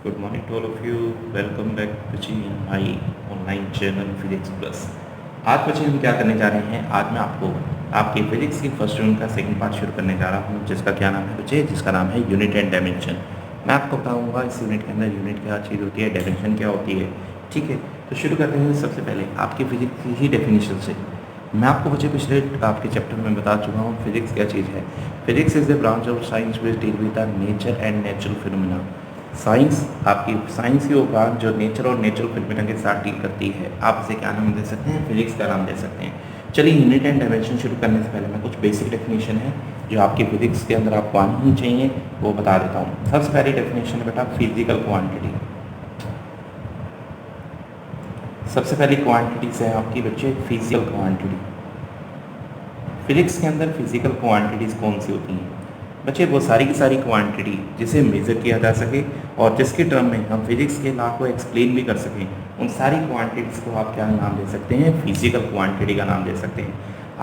Good morning to all of you. Welcome back बच्चे my online channel physics plus. आज बच्चे हम क्या करने जा रहे हैं, आज मैं आपको आपके फिजिक्स की फर्स्ट यूनिट का सेकंड पार्ट शुरू करने जा रहा हूं, जिसका क्या नाम है बच्चे, जिसका नाम है यूनिट एंड डायमेंशन। मैं आपको बताऊंगा इस यूनिट के अंदर यूनिट क्या चीज़ होती है, डायमेंशन क्या होती है। ठीक है, तो शुरू करते हैं। सबसे पहले आपकी फिजिक्स की ही डेफिनेशन से। मैं आपको बच्चे पिछले आपके चैप्टर में बता चुका हूँ फिजिक्स क्या चीज़ है। Physics is the branch of science which deal with the nature and natural phenomena. Science आपकी साइंस की वो ब्रांच जो नेचर और नेचुरल फिनोमेना के साथ डील करती है। आप इसे क्या नाम दे सकते हैं, फिजिक्स का नाम दे सकते हैं। चलिए, यूनिट एंड डायमेंशन शुरू करने से पहले मैं कुछ बेसिक डेफिनेशन है जो आपकी फिजिक्स के अंदर आपको आनी ही चाहिए वो बता देता हूँ। सबसे पहली डेफिनेशन है बेटा फिजिकल क्वांटिटी। सबसे पहली क्वांटिटीज है आपकी बच्चे फिजिकल क्वांटिटी। फिजिक्स के अंदर फिजिकल क्वांटिटीज़ कौन सी होती हैं बच्चे, वो सारी की सारी क्वांटिटी जिसे मेज़र किया जा सके और जिसके टर्म में हम फिजिक्स के लॉ को एक्सप्लेन भी कर सकें, उन सारी क्वांटिटीज़ को आप क्या नाम दे सकते हैं, फिजिकल क्वांटिटी का नाम दे सकते हैं।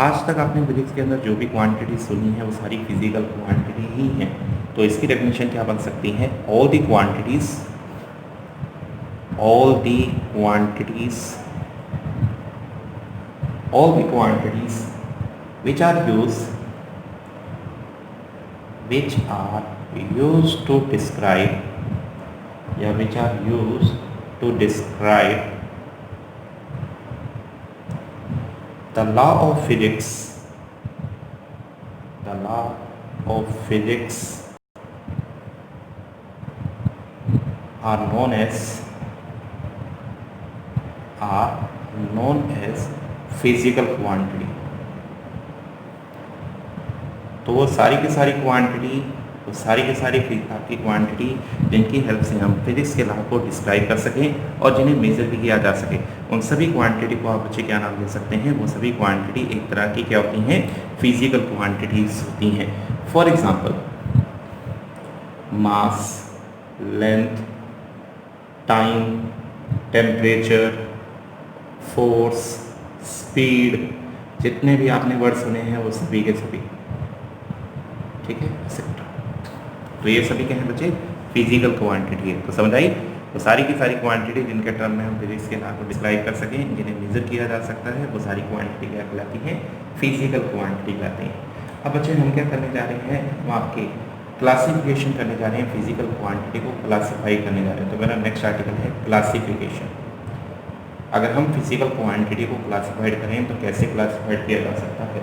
आज तक आपने फिजिक्स के अंदर जो भी क्वांटिटी सुनी है वो सारी फिजिकल क्वांटिटी ही हैं। तो इसकी डेफिनेशन क्या बन सकती है, all the quantities all the quantities all the quantities which are used to describe which are used to describe the law of physics are known as physical quantity. तो वो सारी की सारी क्वांटिटी, वो सारी की सारी आपकी क्वांटिटी जिनकी हेल्प से हम फिजिक्स के लॉ को डिस्क्राइब कर सकें और जिन्हें मेज़र भी किया जा सके, उन सभी क्वांटिटी को आप बच्चे क्या नाम दे सकते हैं, वो सभी क्वांटिटी एक तरह की क्या होती हैं, फिजिकल क्वांटिटीज़ होती हैं। For example mass, length, time, temperature, force, speed, जितने भी आपने वर्ड सुने हैं वो सभी के सभी, ठीक है, एक्सेट्रा। तो ये सभी क्या हैं बच्चे, फिजिकल क्वांटिटी है। तो समझ आई, वो सारी की सारी क्वांटिटी जिनके टर्म में हम फिजिक्स के लॉ को डिस्क्राइब कर सकें, जिन्हें मेजर किया जा सकता है, वो सारी क्वांटिटी क्या कहलाती हैं, फिजिकल क्वांटिटी कहलाती हैं। अब बच्चे हम क्या करने जा रहे हैं, हम आपके क्लासिफिकेशन करने जा रहे हैं, फिजिकल क्वांटिटी को क्लासीफाई करने जा रहे हैं। तो मेरा नेक्स्ट आर्टिकल है क्लासिफिकेशन। अगर हम फिजिकल क्वांटिटी को क्लासिफाइड करें तो कैसे क्लासिफाइड किया जा सकता है,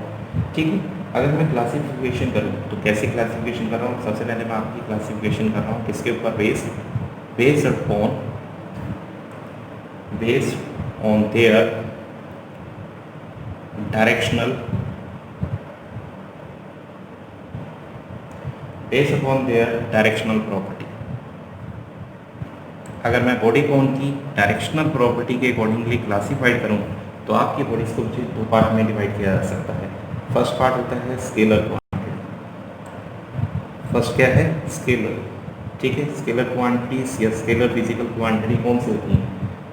ठीक है। अगर मैं क्लासिफिकेशन करूं तो कैसे क्लासिफिकेशन कर रहा हूं, सबसे पहले मैं आपकी क्लासिफिकेशन कर रहा हूं किसके ऊपर, based on their directional property. अगर मैं बॉडी को उनकी डायरेक्शनल प्रॉपर्टी के अकॉर्डिंगली क्लासीफाइड करूं तो आपकी बॉडीज को मुझे दो पार्ट में डिवाइड किया जा सकता है। फर्स्ट पार्ट होता है स्केलर क्वांटिटी। फर्स्ट क्या है, स्केलर, ठीक है। स्केलर क्वांटिटीज या स्केलर फिजिकल क्वांटिटी कौन सी होती हैं,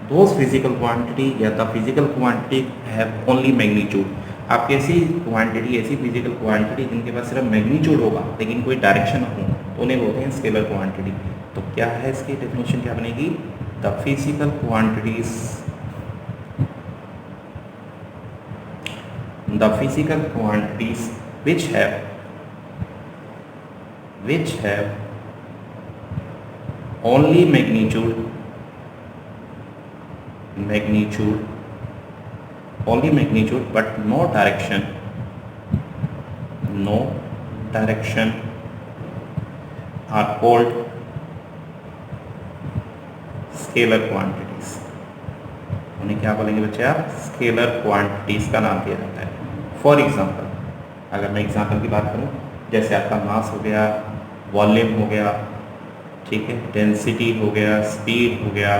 दोज फिजिकल क्वांटिटी या the physical quantity have only magnitude. आपकी ऐसी क्वांटिटी, ऐसी फिजिकल क्वांटिटी जिनके पास सिर्फ मैग्नीट्यूड होगा लेकिन कोई डायरेक्शन ना हो, तो उन्हें बोलते हैं स्केलर क्वांटिटी। तो क्या है इसकी डेफिनेशन, क्या बनेगी, the physical quantities which have only magnitude but no direction are called scalar quantities. उन्हें क्या बोलेंगे बच्चे आप, स्केलर क्वांटिटीज का नाम दिया जाता है। फॉर एग्जांपल, अगर मैं एग्जांपल की बात करूं, जैसे आपका मास हो गया, वॉल्यूम हो गया, ठीक है, डेंसिटी हो गया, स्पीड हो गया,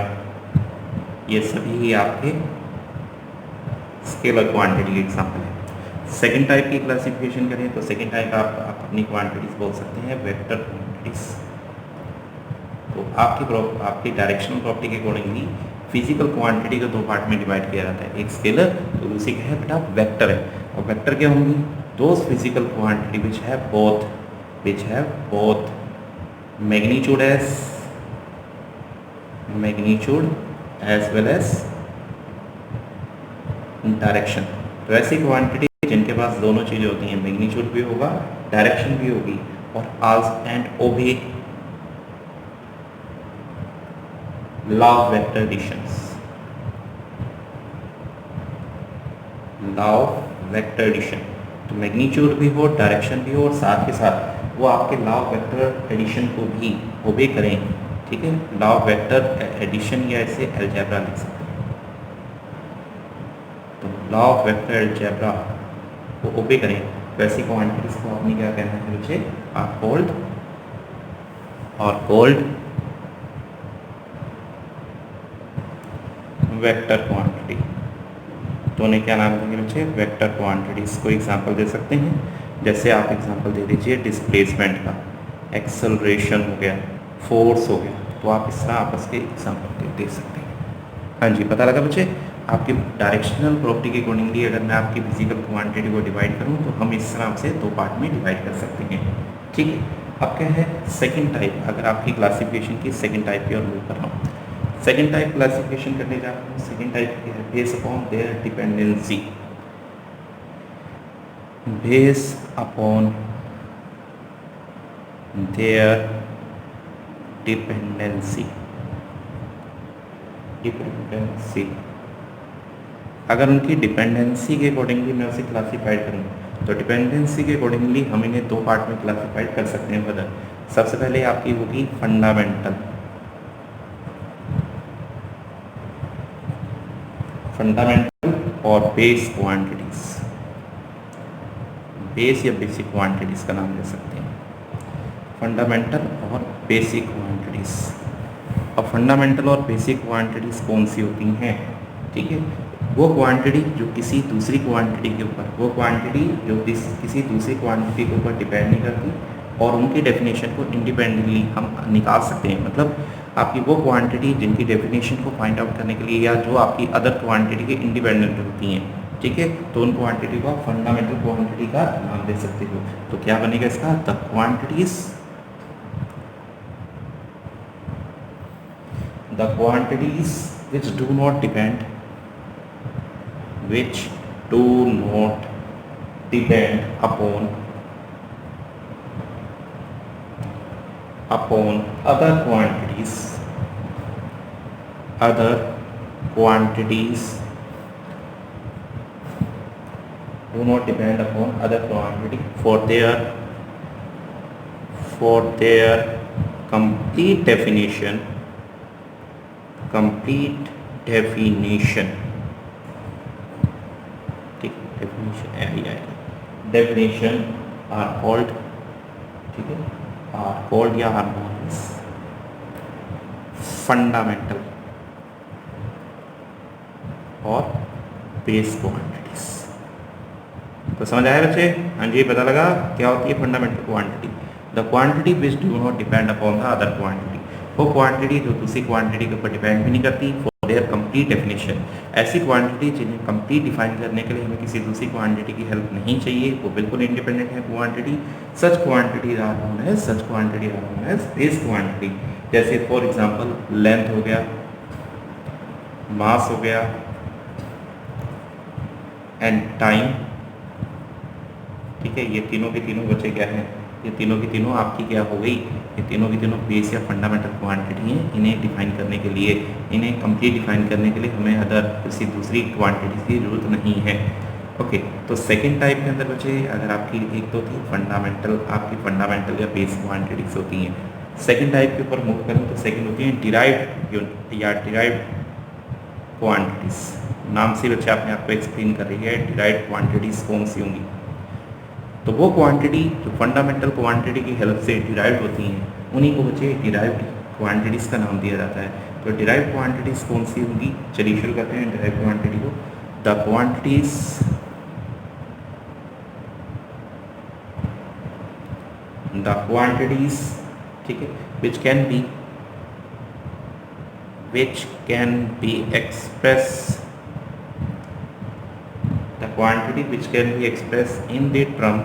ये सभी ही आपके स्केलर क्वांटिटी के एग्जांपल है। सेकंड टाइप की क्लासिफिकेशन करें तो सेकंड टाइप आप अपनी क्वांटिटीज बोल सकते हैं वेक्टर क्वांटिटीज। तो आपकी डायरेक्शनल प्रॉपर्टी के अकॉर्डिंगली फिजिकल क्वांटिटी को दो पार्ट में डिवाइड किया जाता है, एक स्केलर तो दूसरी क्या है बेटा, वेक्टर है। और वेक्टर क्या होंगी, those physical quantity which have both magnitude as magnitude as well as direction. तो ऐसी क्वांटिटी जिनके पास दोनों चीज़ें होती हैं, मैग्नीट्यूड भी होगा, डायरेक्शन भी होगी, और आल्स एंड ओ भी law of vector additions, law of vector addition. तो मैग्नीट्यूड भी हो, डायरेक्शन भी हो, और साथ के साथ वो आपके लॉ ऑफ वेक्टर एडिशन को भी ओबे करें। ठीक है, लॉ ऑफ वेक्टर एडिशन या इसे अलजेब्रा लिख सकते हैं। तो लॉ ऑफ वेक्टर अलजेब्रा को ओबे करें, वैसी क्वांटिटीज को आपने क्या कहना है बच्चे, आर कॉल्ड वेक्टर क्वांटिटी। तो उन्हें क्या नाम देंगे बच्चे, वेक्टर क्वांटिटीज। को एग्जांपल दे सकते हैं, जैसे आप एग्जांपल दे दीजिए डिस्प्लेसमेंट का, एक्सेलरेशन हो गया, फोर्स हो गया, तो आप इस तरह आपस के एग्जांपल दे सकते हैं। हाँ जी, पता लगा बच्चे। आपकी डायरेक्शनल प्रॉपर्टी के अकॉर्डिंगली अगर मैं आपकी फिजिकल क्वांटिटी को डिवाइड करूँ तो हम इस तरह से दो पार्ट में डिवाइड कर सकते हैं। ठीक है, अब क्या है सेकंड टाइप, अगर आपकी क्लासिफिकेशन की सेकंड टाइप की और मूव कर रहा हूँ, सेकंड टाइप क्लासिफिकेशन करने जा रहा हूँ। सेकंड टाइप क्या है, base upon their dependency, base upon their dependency, dependency. अगर उनकी डिपेंडेंसी के अकॉर्डिंगली मैं उसे क्लासीफाइड करूँ तो डिपेंडेंसी के अकॉर्डिंगली हम इन्हें दो पार्ट में क्लासीफाइड कर सकते हैं ब्रदर। सबसे पहले आपकी होगी फंडामेंटल, और बेस क्वांटिटीज, बेस या बेसिक क्वांटिटीज का नाम ले सकते हैं, फंडामेंटल और बेसिक क्वांटिटीज। अब फंडामेंटल और बेसिक क्वांटिटीज कौन सी होती हैं, ठीक है, वो क्वांटिटी जो किसी दूसरी क्वांटिटी के ऊपर, वो क्वांटिटी जो किसी दूसरी क्वांटिटी के ऊपर डिपेंड नहीं करती, और उनकी डेफिनेशन को इंडिपेंडेंटली हम निकाल सकते हैं। मतलब आपकी वो क्वांटिटी जिनकी डेफिनेशन को फाइंड आउट करने के लिए, या जो आपकी अदर क्वांटिटी के इंडिपेंडेंट होती हैं, ठीक है, तो उन क्वांटिटी को आप फंडामेंटल क्वांटिटी का नाम दे सकते हो। तो क्या बनेगा इसका, the quantities which do not depend upon other quantities do not depend upon other quantity for their complete definition definition are called, ठीक है, are called या are known as फंडामेंटल और बेस क्वांटिटीज। तो समझ आया बच्चे? हाँ जी, पता लगा क्या होती है fundamental quantity, the quantity which do not depend upon the other quantity, वो क्वांटिटी जो दूसरी क्वांटिटी के ऊपर डिपेंड भी नहीं करती, फॉर देयर कंप्लीट डेफिनेशन। ऐसी क्वांटिटी जिन्हें कंप्लीट डिफाइन करने के लिए हमें किसी दूसरी क्वांटिटी की हेल्प नहीं चाहिए, वो बिल्कुल इंडिपेंडेंट है quantity. Such quantity are known as base quantity. जैसे फॉर एग्जांपल लेंथ हो गया, मास हो गया एंड टाइम, ठीक है, ये तीनों के तीनों बच्चे क्या हैं, ये तीनों की तीनों आपकी क्या हो गई, ये तीनों की तीनों बेस या फंडामेंटल क्वांटिटी हैं। इन्हें डिफाइन करने के लिए, इन्हें कंप्लीट डिफाइन करने के लिए हमें अदर किसी दूसरी क्वांटिटी की जरूरत नहीं है। ओके, तो सेकंड टाइप के अंदर बच्चे अगर आपकी एक तो थी फंडामेंटल, आपकी फंडामेंटल या बेस क्वांटिटीज होती हैं। सेकंड टाइप के ऊपर मूव करें तो सेकंड होती है डिराइव्ड या डिराइव्ड क्वांटिटीज। नाम से बच्चे आपने आपको एक्सप्लेन कर रही है डिराइव्ड क्वांटिटीज कौन सी होंगी। तो वो क्वांटिटी जो फंडामेंटल क्वांटिटी की हेल्प से डिराइव्ड होती हैं, उन्हीं को बच्चे डिराइव्ड क्वांटिटीज़ का नाम दिया जाता है। तो डिराइव्ड क्वांटिटीज़ कौन सी होंगी, चलिए शुरू करते हैं डिराइव्ड क्वांटिटी को। द क्वांटिटीज, ठीक है, which can be expressed, the quantity which can be expressed in the term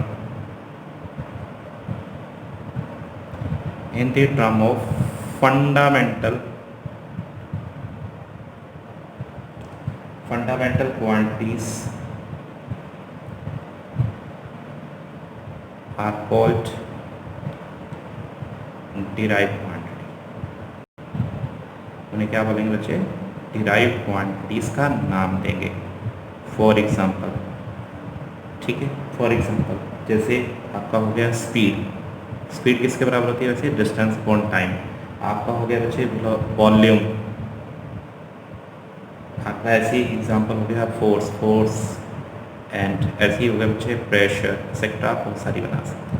of fundamental fundamental quantities are called derive quantity. उन्हें क्या बोलेंगे बच्चे? डिराइव क्वांटिटीज का नाम देंगे। फॉर एग्जांपल, ठीक है, फॉर एग्जांपल जैसे आपका हो गया स्पीड। स्पीड किसके बराबर होती है वैसे? Distance upon time. आपका हो गया बच्चे वॉल्यूम। आपका ऐसे ही एग्जांपल हो गया फोर्स एंड ऐसे ही हो गया बच्चे प्रेशर, एक्सेट्रा। आप बहुत सारी बना सकते हैं,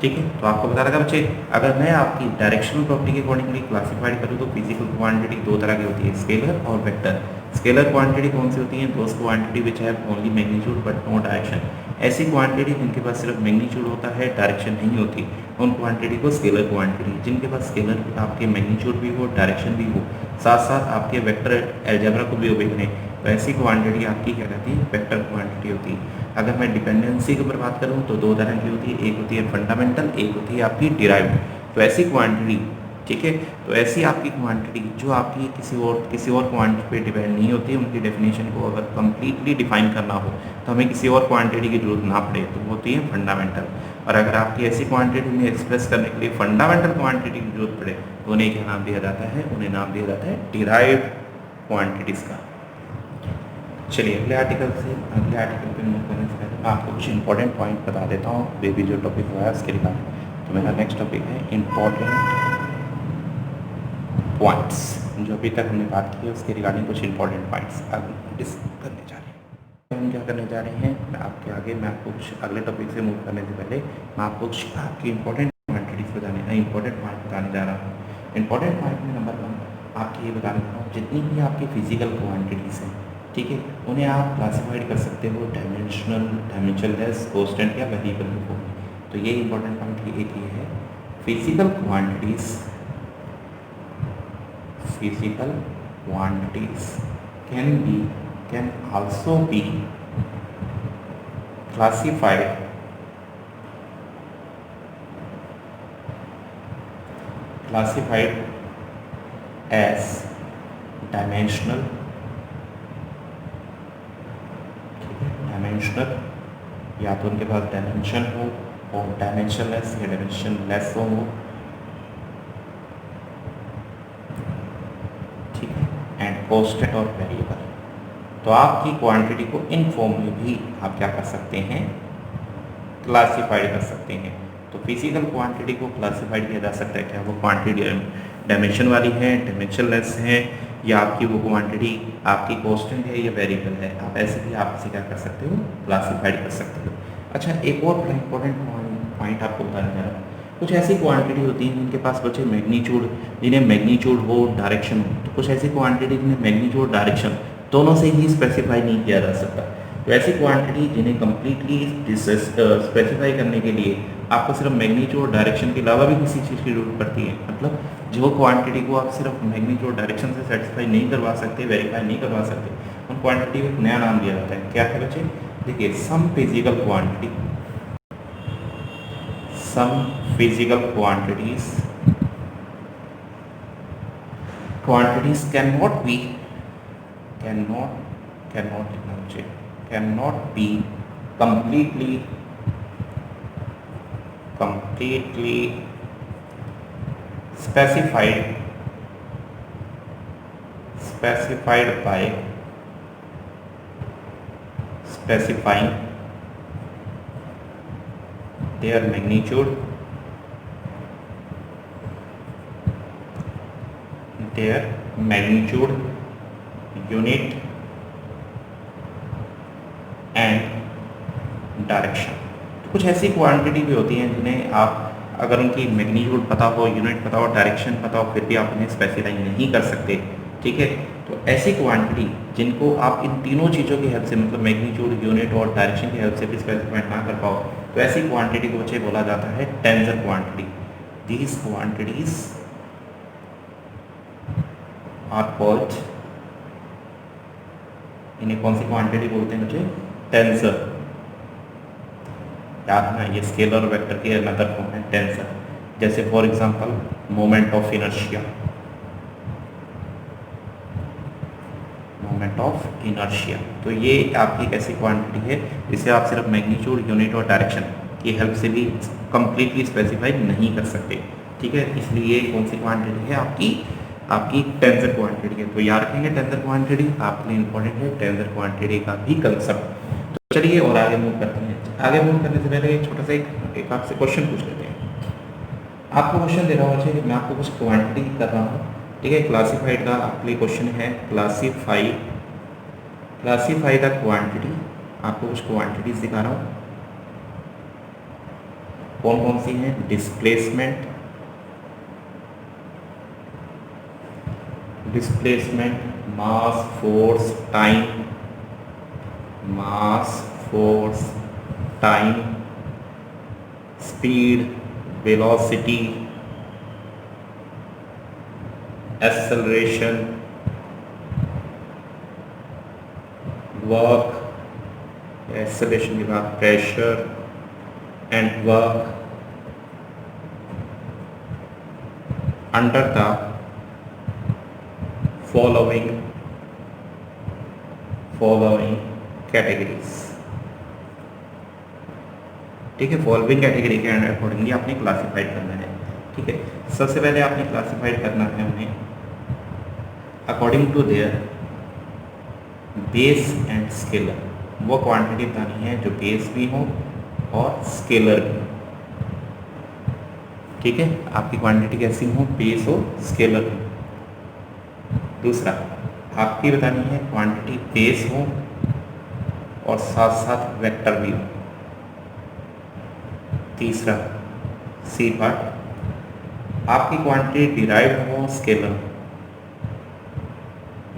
ठीक है। तो आपको बता लगा बच्चे, अगर मैं आपकी डायरेक्शनल प्रॉपर्टी के अकॉर्डिंगली क्लासिफाइड करूँ तो फिजिकल क्वांटिटी दो तरह की होती है, स्केलर और वेक्टर। स्केलर क्वांटिटी कौन सी होती है? Those quantity which have only magnitude but no direction. ऐसी क्वांटिटी जिनके पास सिर्फ मैग्नीट्यूड होता है, डायरेक्शन नहीं होती, उन क्वांटिटी को स्केलर क्वांटिटी। जिनके पास स्केलर आपके मैग्नीट्यूड भी हो, डायरेक्शन भी हो, साथ साथ आपके वेक्टर अलजेब्रा को भी ओबे करें, तो ऐसी क्वांटिटी आपकी क्या कहती है? वेक्टर क्वांटिटी होती है। अगर मैं डिपेंडेंसी के ऊपर बात करूं तो दो तरह की होती है, एक होती है फंडामेंटल, एक होती है आपकी डिराइव्ड। तो ऐसी क्वांटिटी, ठीक है, तो ऐसी आपकी क्वांटिटी जो आपकी किसी और क्वांटिटी पे डिपेंड नहीं होती, उनकी डेफिनेशन को अगर कंप्लीटली डिफाइन करना हो तो हमें किसी और क्वांटिटी की जरूरत ना पड़े, तो वो होती है फंडामेंटल। और अगर आपकी ऐसी क्वांटिटी में एक्सप्रेस करने के लिए फंडामेंटल क्वांटिटी की जरूरत पड़े तो उन्हें क्या नाम दिया जाता है? उन्हें नाम दिया जाता है डिराइव्ड क्वांटिटीज़ का। चलिए अगले आर्टिकल पे मूव करने से पहले मैं आपको कुछ इंपॉर्टेंट पॉइंट बता देता हूँ। बेबी जो टॉपिक हुआ है उसके रिगार्डिंग। तो मेरा नेक्स्ट टॉपिक है इंपॉर्टेंट पॉइंट्स। जो अभी तक हमने बात की है उसके रिगार्डिंग कुछ इंपॉर्टेंट पॉइंट्स डिस्कस करने जा रहे हैं। हम क्या करने जा रहे हैं, मैं आपको कुछ अगले टॉपिक से मूव करने से पहले मैं आपको कुछ आपकी इंपॉर्टेंट क्वांटिटीज इंपॉर्टेंट पॉइंट बताने जा रहा हूँ। इंपॉर्टेंट पॉइंट में नंबर 1 आपके ये बताने जा रहा हूँ, जितनी भी आपकी फिजिकल क्वांटिटीज़ हैं, ठीक है, उन्हें आप क्लासिफाइड कर सकते हो डायमेंशनल, डायमेंशनलेस, कांस्टेंट या वेरिएबल के फॉर्म में। तो ये इंपॉर्टेंट पॉइंट एक ये है, physical quantities can also be classified as dimensional, या तो उनके पास डायमेंशन हो और डायमेंशनलेस या डायमेंशनलेस हो, ठीक है, एंड कांस्टेंट और वेरिएबल। तो आपकी क्वांटिटी को इन फॉर्म में भी आप क्या कर सकते हैं? क्लासिफाइड कर सकते हैं। तो फिजिकल क्वांटिटी को क्लासिफाइड किया जा सकता है, क्या वो क्वांटिटी डायमेंशन वाली है, डायमेंशनलेस है, या आपकी वो क्वांटिटी आपकी कांस्टेंट है या वेरिएबल है। आप ऐसे भी आप इसे क्या कर सकते हो? क्लासिफाइड कर सकते हो। अच्छा, एक और बड़ा इंपॉर्टेंट पॉइंट आपको बताने जा रहा हूँ। कुछ ऐसी क्वांटिटी होती हैं जिनके पास बच्चे मैग्नीट्यूड, जिन्हें मैग्नीट्यूड हो, डायरेक्शन हो। तो कुछ ऐसी क्वांटिटी जिन्हें मैग्नीट्यूड, डायरेक्शन दोनों से ही स्पेसिफाई नहीं किया जा सकता। तो ऐसी क्वांटिटी जिन्हें कम्प्लीटली स्पेसिफाई करने के लिए आपको सिर्फ मैग्नीट्यूड और डायरेक्शन के अलावा भी किसी चीज़ की जरूरत पड़ती है। मतलब जो क्वांटिटी को आप सिर्फ मैग्नीट्यूड और डायरेक्शन से सेटिस्फाई नहीं करवा सकते, वेरीफाई नहीं करवा सकते, उन क्वांटिटी को एक नया नाम दिया जाता है। क्या है बच्चे? देखिए, some physical quantities cannot be completely specified by specifying their magnitude, unit and direction. तो कुछ ऐसी क्वांटिटी भी होती हैं जिन्हें आप अगर उनकी मैग्नीट्यूड पता हो, यूनिट पता हो, डायरेक्शन पता हो, फिर भी आप उन्हें स्पेसिफाई नहीं कर सकते, ठीक है। तो ऐसी क्वांटिटी जिनको आप इन तीनों चीज़ों की हेल्प से, मतलब मैग्नीट्यूड, यूनिट और डायरेक्शन की हेल्प से भी स्पेसिफाई ना कर पाओ, तो ऐसी क्वांटिटी को बच्चे बोला जाता है tensor quantity. These quantities are called, इन्हें कौन सी क्वांटिटी बोलते हैं बच्चे? टेंसर। याद ना, ये स्केलर और वेक्टर की अनदर फॉर्म है टेंसर। जैसे for example moment of inertia, moment of inertia. तो ये आपकी एक ऐसी क्वांटिटी है जिसे आप सिर्फ मैग्नीट्यूड, यूनिट और डायरेक्शन की हेल्प से भी कंप्लीटली स्पेसिफाई नहीं कर सकते, ठीक है। इसलिए कौन सी क्वांटिटी है आपकी टेंसर क्वांटिटी है। तो याद रखेंगे टेंसर क्वांटिटी आपके लिए इंपॉर्टेंट है, टेंसर क्वांटिटी का भी कंसेप्ट। तो चलिए और आगे मूव करते हैं। आगे मूव करने से पहले छोटा सा एक आपसे क्वेश्चन पूछ लेते हैं। आपको क्वेश्चन दे रहा हूँ, अच्छा मैं आपको कुछ क्वांटिटी कर रहा हूँ, ठीक है। क्लासीफाइड का आपके लिए क्वेश्चन है, क्लासीफाई द क्वांटिटी। आपको कुछ क्वांटिटीज दिखा रहा हूँ, कौन कौन सी हैं। Displacement, mass, force, time, speed, velocity, acceleration, work, acceleration के बाद pressure and work under the following categories, ठीक है। फॉलोइंग कैटेगरी के अकॉर्डिंगली आपने क्लासीफाइड करना है, ठीक है। सबसे पहले आपने क्लासीफाइड करना है उन्हें according to their base and scalar. वो क्वांटिटी बतानी है जो बेस भी हो और स्केलर भी, ठीक है। आपकी क्वांटिटी कैसी हो, बेस हो, स्केलर हो। दूसरा आपकी बतानी है क्वांटिटी बेस हो और साथ साथ वेक्टर भी हो। तीसरा सी पार्ट, आपकी क्वांटिटी डिराइव्ड हो, scalar,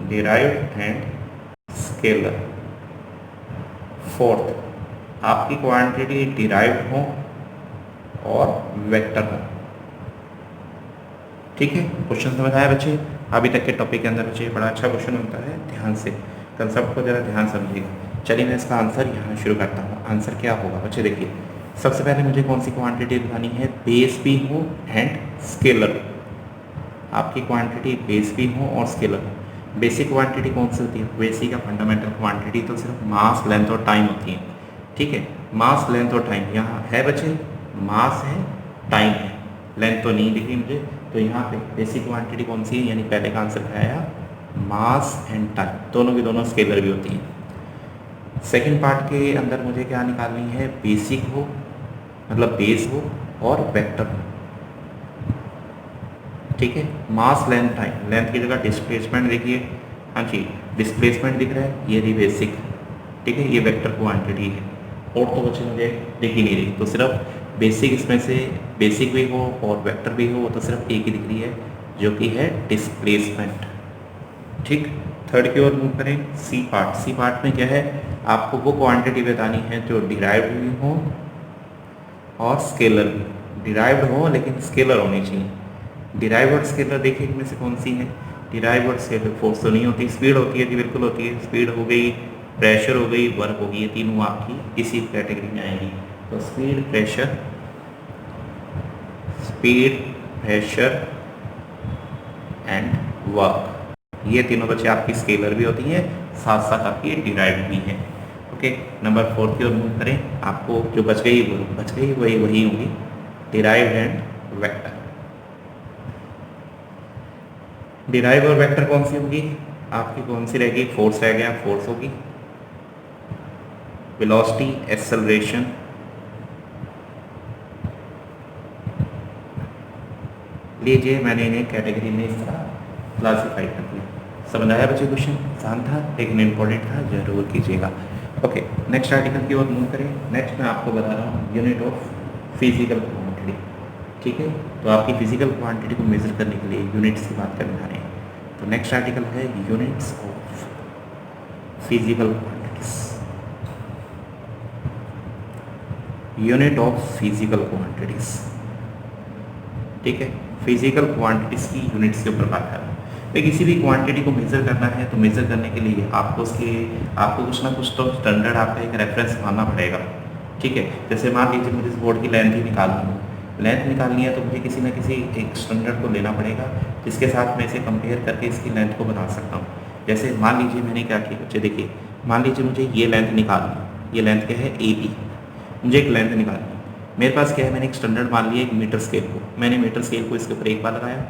derived and scalar. Fourth, आपकी क्वांटिटी डिराइव्ड हो और वेक्टर हो, ठीक है। क्वेश्चन समझ आया बच्चे? अभी तक के टॉपिक के अंदर बच्चे बड़ा अच्छा क्वेश्चन होता है, ध्यान से कंसेप्ट को ज़रा ध्यान समझिएगा। चलिए मैं इसका आंसर यहाँ शुरू करता हूँ। आंसर क्या होगा बच्चे, देखिए सबसे पहले मुझे कौन सी क्वांटिटी बतानी है, बेस भी हो एंड स्केलर। आपकी क्वांटिटी बेस भी हो और स्केलर हो। बेसिक क्वांटिटी कौन सी होती है, बेसिक या फंडामेंटल क्वांटिटी तो सिर्फ मास, लेंथ और टाइम होती है, ठीक है। मास, लेंथ और टाइम यहाँ है बच्चे, मास है, टाइम है, लेंथ तो नहीं दिख रही मुझे। तो यहाँ पे बेसिक क्वांटिटी कौन सी है, यानी पहले का आंसर क्या आया, मास एंड टाइम, दोनों की दोनों स्केलर भी होती हैं। सेकंड पार्ट के अंदर मुझे क्या निकालनी है, बेसिक हो मतलब बेस हो और वेक्टर हो, ठीक है। मास, लेंथ, टाइम, लेंथ की जगह डिस्प्लेसमेंट देखिए, हाँ जी डिस्प्लेसमेंट दिख रहा है, ये रही बेसिक, ठीक है, ये वेक्टर क्वांटिटी है। और तो बच्चे मुझे दिख ही नहीं रही, तो सिर्फ बेसिक, इसमें से बेसिक भी हो और वेक्टर भी हो, तो सिर्फ एक ही दिख रही है जो कि है डिस्प्लेसमेंट, ठीक। थर्ड की ओर मूव करें, सी पार्ट। सी पार्ट में क्या है, आपको वो क्वांटिटी बतानी है जो डिराइव्ड भी हो और स्केलर भी। डिराइव्ड हो लेकिन स्केलर होनी चाहिए। डिराइव्ड और स्केलर देखिए इनमें से कौन सी है, डिराइव्ड और स्केलर। फोर्स तो नहीं होती, स्पीड होती है जी, बिल्कुल होती है। स्पीड हो गई, प्रेशर हो गई, वर्क होगी, ये तीनों आपकी इसी कैटेगरी में आएगी। तो स्पीड, प्रेशर एंड वर्क, ये तीनों बच्चे आपकी स्केलर भी होती है, साथ साथ आपकी डिराइव्ड भी है, ओके। नंबर 4 की ओर मूव करें। आपको जो बच गई वही होगी, डिराइव्ड एंड वेक्टर। डिराइव और वेक्टर कौन सी होगी आपकी, कौन सी रहेगी, फोर्स रह गया, फोर्स होगी, वेलोसिटी, एक्सेलरेशन, लीजिए मैंने इन्हें कैटेगरी में इस तरह क्लासीफाई कर दिया। समझ आया बच्चे? क्वेश्चन आसान था लेकिन इम्पोर्टेंट था, जरूर कीजिएगा। ओके, नेक्स्ट आर्टिकल की ओर मूव करें। नेक्स्ट मैं आपको बता रहा हूँ यूनिट ऑफ फिजिकल क्वांटिटी, ठीक है। तो आपकी फिजिकल क्वांटिटी को मेजर करने के लिए यूनिट्स की बात करने जा रहे हैं। तो नेक्स्ट आर्टिकल है units of physical quantities, unit of physical quantities, ठीक है। फिजिकल क्वांटिटीज की यूनिट्स के ऊपर बात कर रहा हूँ। तो किसी भी क्वांटिटी को मेजर करना है तो मेजर करने के लिए आपको कुछ ना कुछ तो स्टैंडर्ड आपका एक रेफरेंस मानना पड़ेगा, ठीक है। जैसे मान लीजिए मुझे इस बोर्ड की लेंथ ही निकालनी है, लेंथ निकालनी है तो मुझे किसी न किसी एक स्टैंडर्ड को लेना पड़ेगा जिसके साथ मैं इसे कंपेयर करके इसकी लेंथ को बना सकता हूँ। जैसे मान लीजिए मैंने क्या किया बच्चे, देखिए मान लीजिए मुझे ये लेंथ निकालनी है, ये लेंथ क्या है ए बी, मुझे एक लेंथ निकालनी है। मेरे पास क्या है, मैंने एक स्टैंडर्ड मान लिया एक मीटर स्केल को, मैंने मीटर स्केल को इसके ऊपर एक बार लगाया,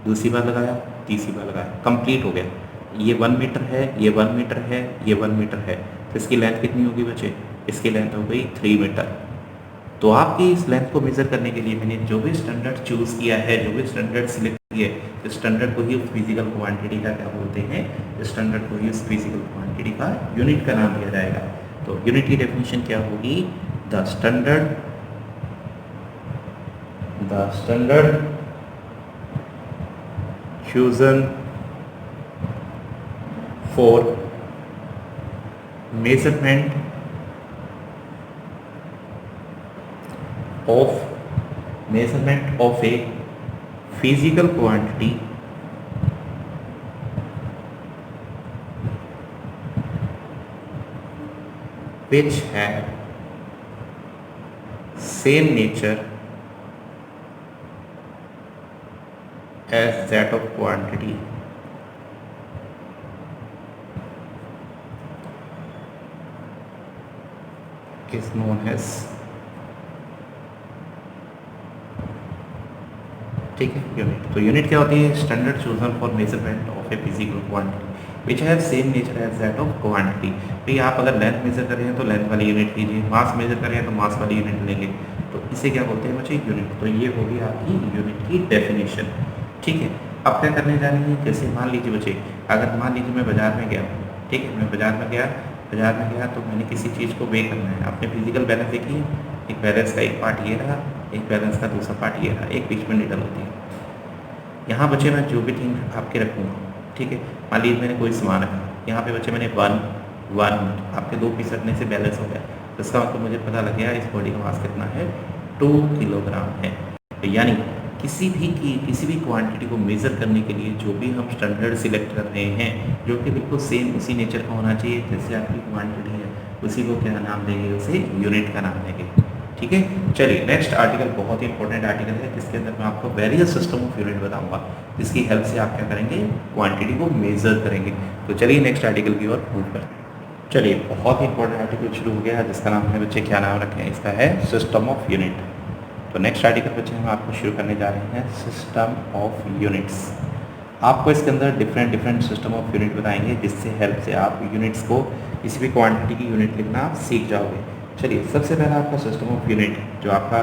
दूसरी बार लगाया, तीसरी बार लगाया, कंप्लीट हो गया। ये 1 मीटर है, ये 1 मीटर है, ये 1 मीटर है, तो इसकी लेंथ कितनी होगी बच्चे, इसकी लेंथ हो गई 3 मीटर। तो आपकी इस लेंथ को मेज़र करने के लिए मैंने जो भी स्टैंडर्ड चूज़ किया है, जो भी स्टैंडर्ड सिलेक्ट किया है, इस स्टैंडर्ड को ही उस फिजिकल क्वांटिटी का क्या बोलते हैं, इस स्टैंडर्ड को ही उस फिजिकल क्वांटिटी का यूनिट का नाम दिया जाएगा। तो यूनिट की डेफिनेशन क्या होगी, the standard chosen for measurement of a physical quantity which have same nature as that of quantity is known as, ठीक है, यूनिट। तो यूनिट क्या होती है, standard chosen for measurement of a physical quantity which have same nature as that of quantity. भाई आप अगर length major कर रहे हैं तो लेंथ वाली यूनिट लीजिए, मास मेजर कर रहे हैं तो मास वाली यूनिट लेंगे, तो इसे क्या बोलते हैं बच्चे, यूनिट। तो ये होगी आपकी यूनिट की डेफिनेशन, ठीक है। अब क्या करने जा रही है, जैसे मान लीजिए बच्चे, अगर मान लीजिए मैं बाजार में गया, ठीक है, मैं बाजार में गया तो मैंने किसी चीज़ को वे करना है। आपने फिजिकल बैलेंस देखी है, एक बैलेंस का एक पार्ट ये रहा, एक बैलेंस का दूसरा पार्ट ये रहा, एक बीच में निडल होती है। यहाँ बच्चे मैं जो भी थिंग आपके रखूँगा, ठीक है, मान लीजिए मैंने कोई सामान रखा, यहाँ पे बच्चे मैंने वन आपके 2 पीस रखने से बैलेंस हो गया, तो इसका मतलब मुझे पता लग गया इस बॉडी का मास कितना है, 2 किलोग्राम है। तो यानी किसी भी क्वांटिटी को मेज़र करने के लिए जो भी हम स्टैंडर्ड सिलेक्ट कर रहे हैं, जो कि बिल्कुल सेम उसी नेचर का होना चाहिए जैसे आपकी क्वांटिटी है, उसी को क्या नाम देंगे, उसे यूनिट का नाम देंगे, ठीक है। चलिए नेक्स्ट आर्टिकल बहुत ही इंपॉर्टेंट आर्टिकल है, जिसके अंदर मैं आपको वेरियस सिस्टम ऑफ यूनिट बताऊंगा, जिसकी हेल्प से आप क्या करेंगे, क्वांटिटी को मेज़र करेंगे। तो चलिए नेक्स्ट आर्टिकल की ओर मूव करते हैं। चलिए बहुत ही इंपॉर्टेंट आर्टिकल शुरू हो गया है, जिसका नाम है बच्चे, क्या नाम रखें, इसका है सिस्टम ऑफ यूनिट। तो नेक्स्ट आर्टिकल बच्चे हम आपको शुरू करने जा रहे हैं सिस्टम ऑफ यूनिट्स। आपको इसके अंदर डिफरेंट सिस्टम ऑफ यूनिट बताएंगे, जिससे हेल्प से आप यूनिट्स को, किसी भी क्वांटिटी की यूनिट लिखना सीख जाओगे। चलिए सबसे पहला आपका सिस्टम ऑफ यूनिट, जो आपका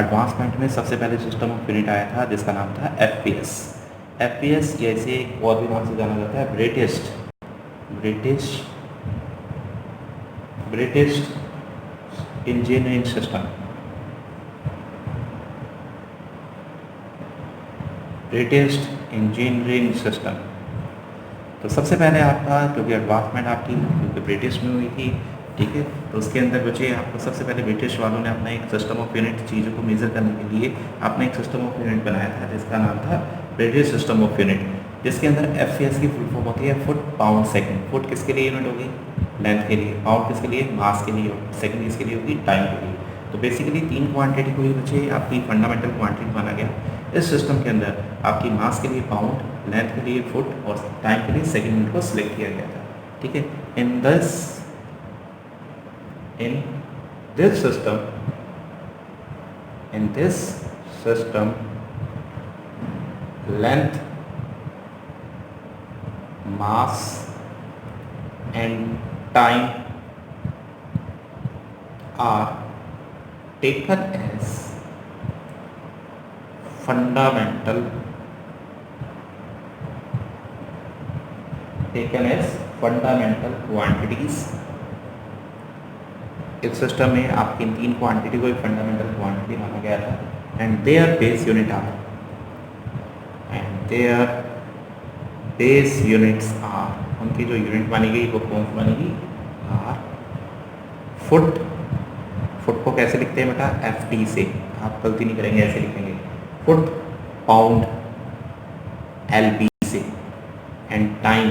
एडवांसमेंट में सबसे पहले सिस्टम ऑफ यूनिट आया था, जिसका नाम था FPS। FPS जैसे एक और भी नाम से जाना जाता है, British engineering system, British engineering system. तो सबसे पहले आपका, क्योंकि एडवांसमेंट आपकी क्योंकि ब्रिटिश में हुई थी, ठीक है, तो उसके अंदर बच्चे आपको सबसे पहले ब्रिटिश वालों ने अपना एक सिस्टम ऑफ यूनिट, चीज़ों को मेज़र करने के लिए आपने एक सिस्टम ऑफ यूनिट बनाया था, जिसका नाम था ब्रिटिश सिस्टम ऑफ यूनिट, जिसके अंदर FPS की फुल फॉर्म होती है फुट पाउंड सेकंड। फुट किसके लिए यूनिट होगी, लेंथ के लिए, पाउंड किसके लिए, मास के लिए, सेकंड किसके लिए होगी, टाइम के लिए। तो बेसिकली 3 क्वांटिटी को ही बच्चे आपकी फंडामेंटल क्वांटिटी माना गया। इस सिस्टम के अंदर आपकी मास के लिए पाउंड, लेंथ के लिए फुट और टाइम के लिए सेकंड यूनिट को सिलेक्ट किया गया था, ठीक है। इन this system length, mass and time are taken as fundamental quantities। इस सिस्टम में आपकी 3 क्वांटिटी को एक फंडामेंटल क्वांटिटी माना गया था, and their base units are, उनकी जो यूनिट मानी गई वो कौन सी मानी गई, आर फुट को कैसे लिखते हैं बेटा, FT से, आप गलती नहीं करेंगे, ऐसे लिखेंगे फुट, पाउंड LB से, एंड टाइम,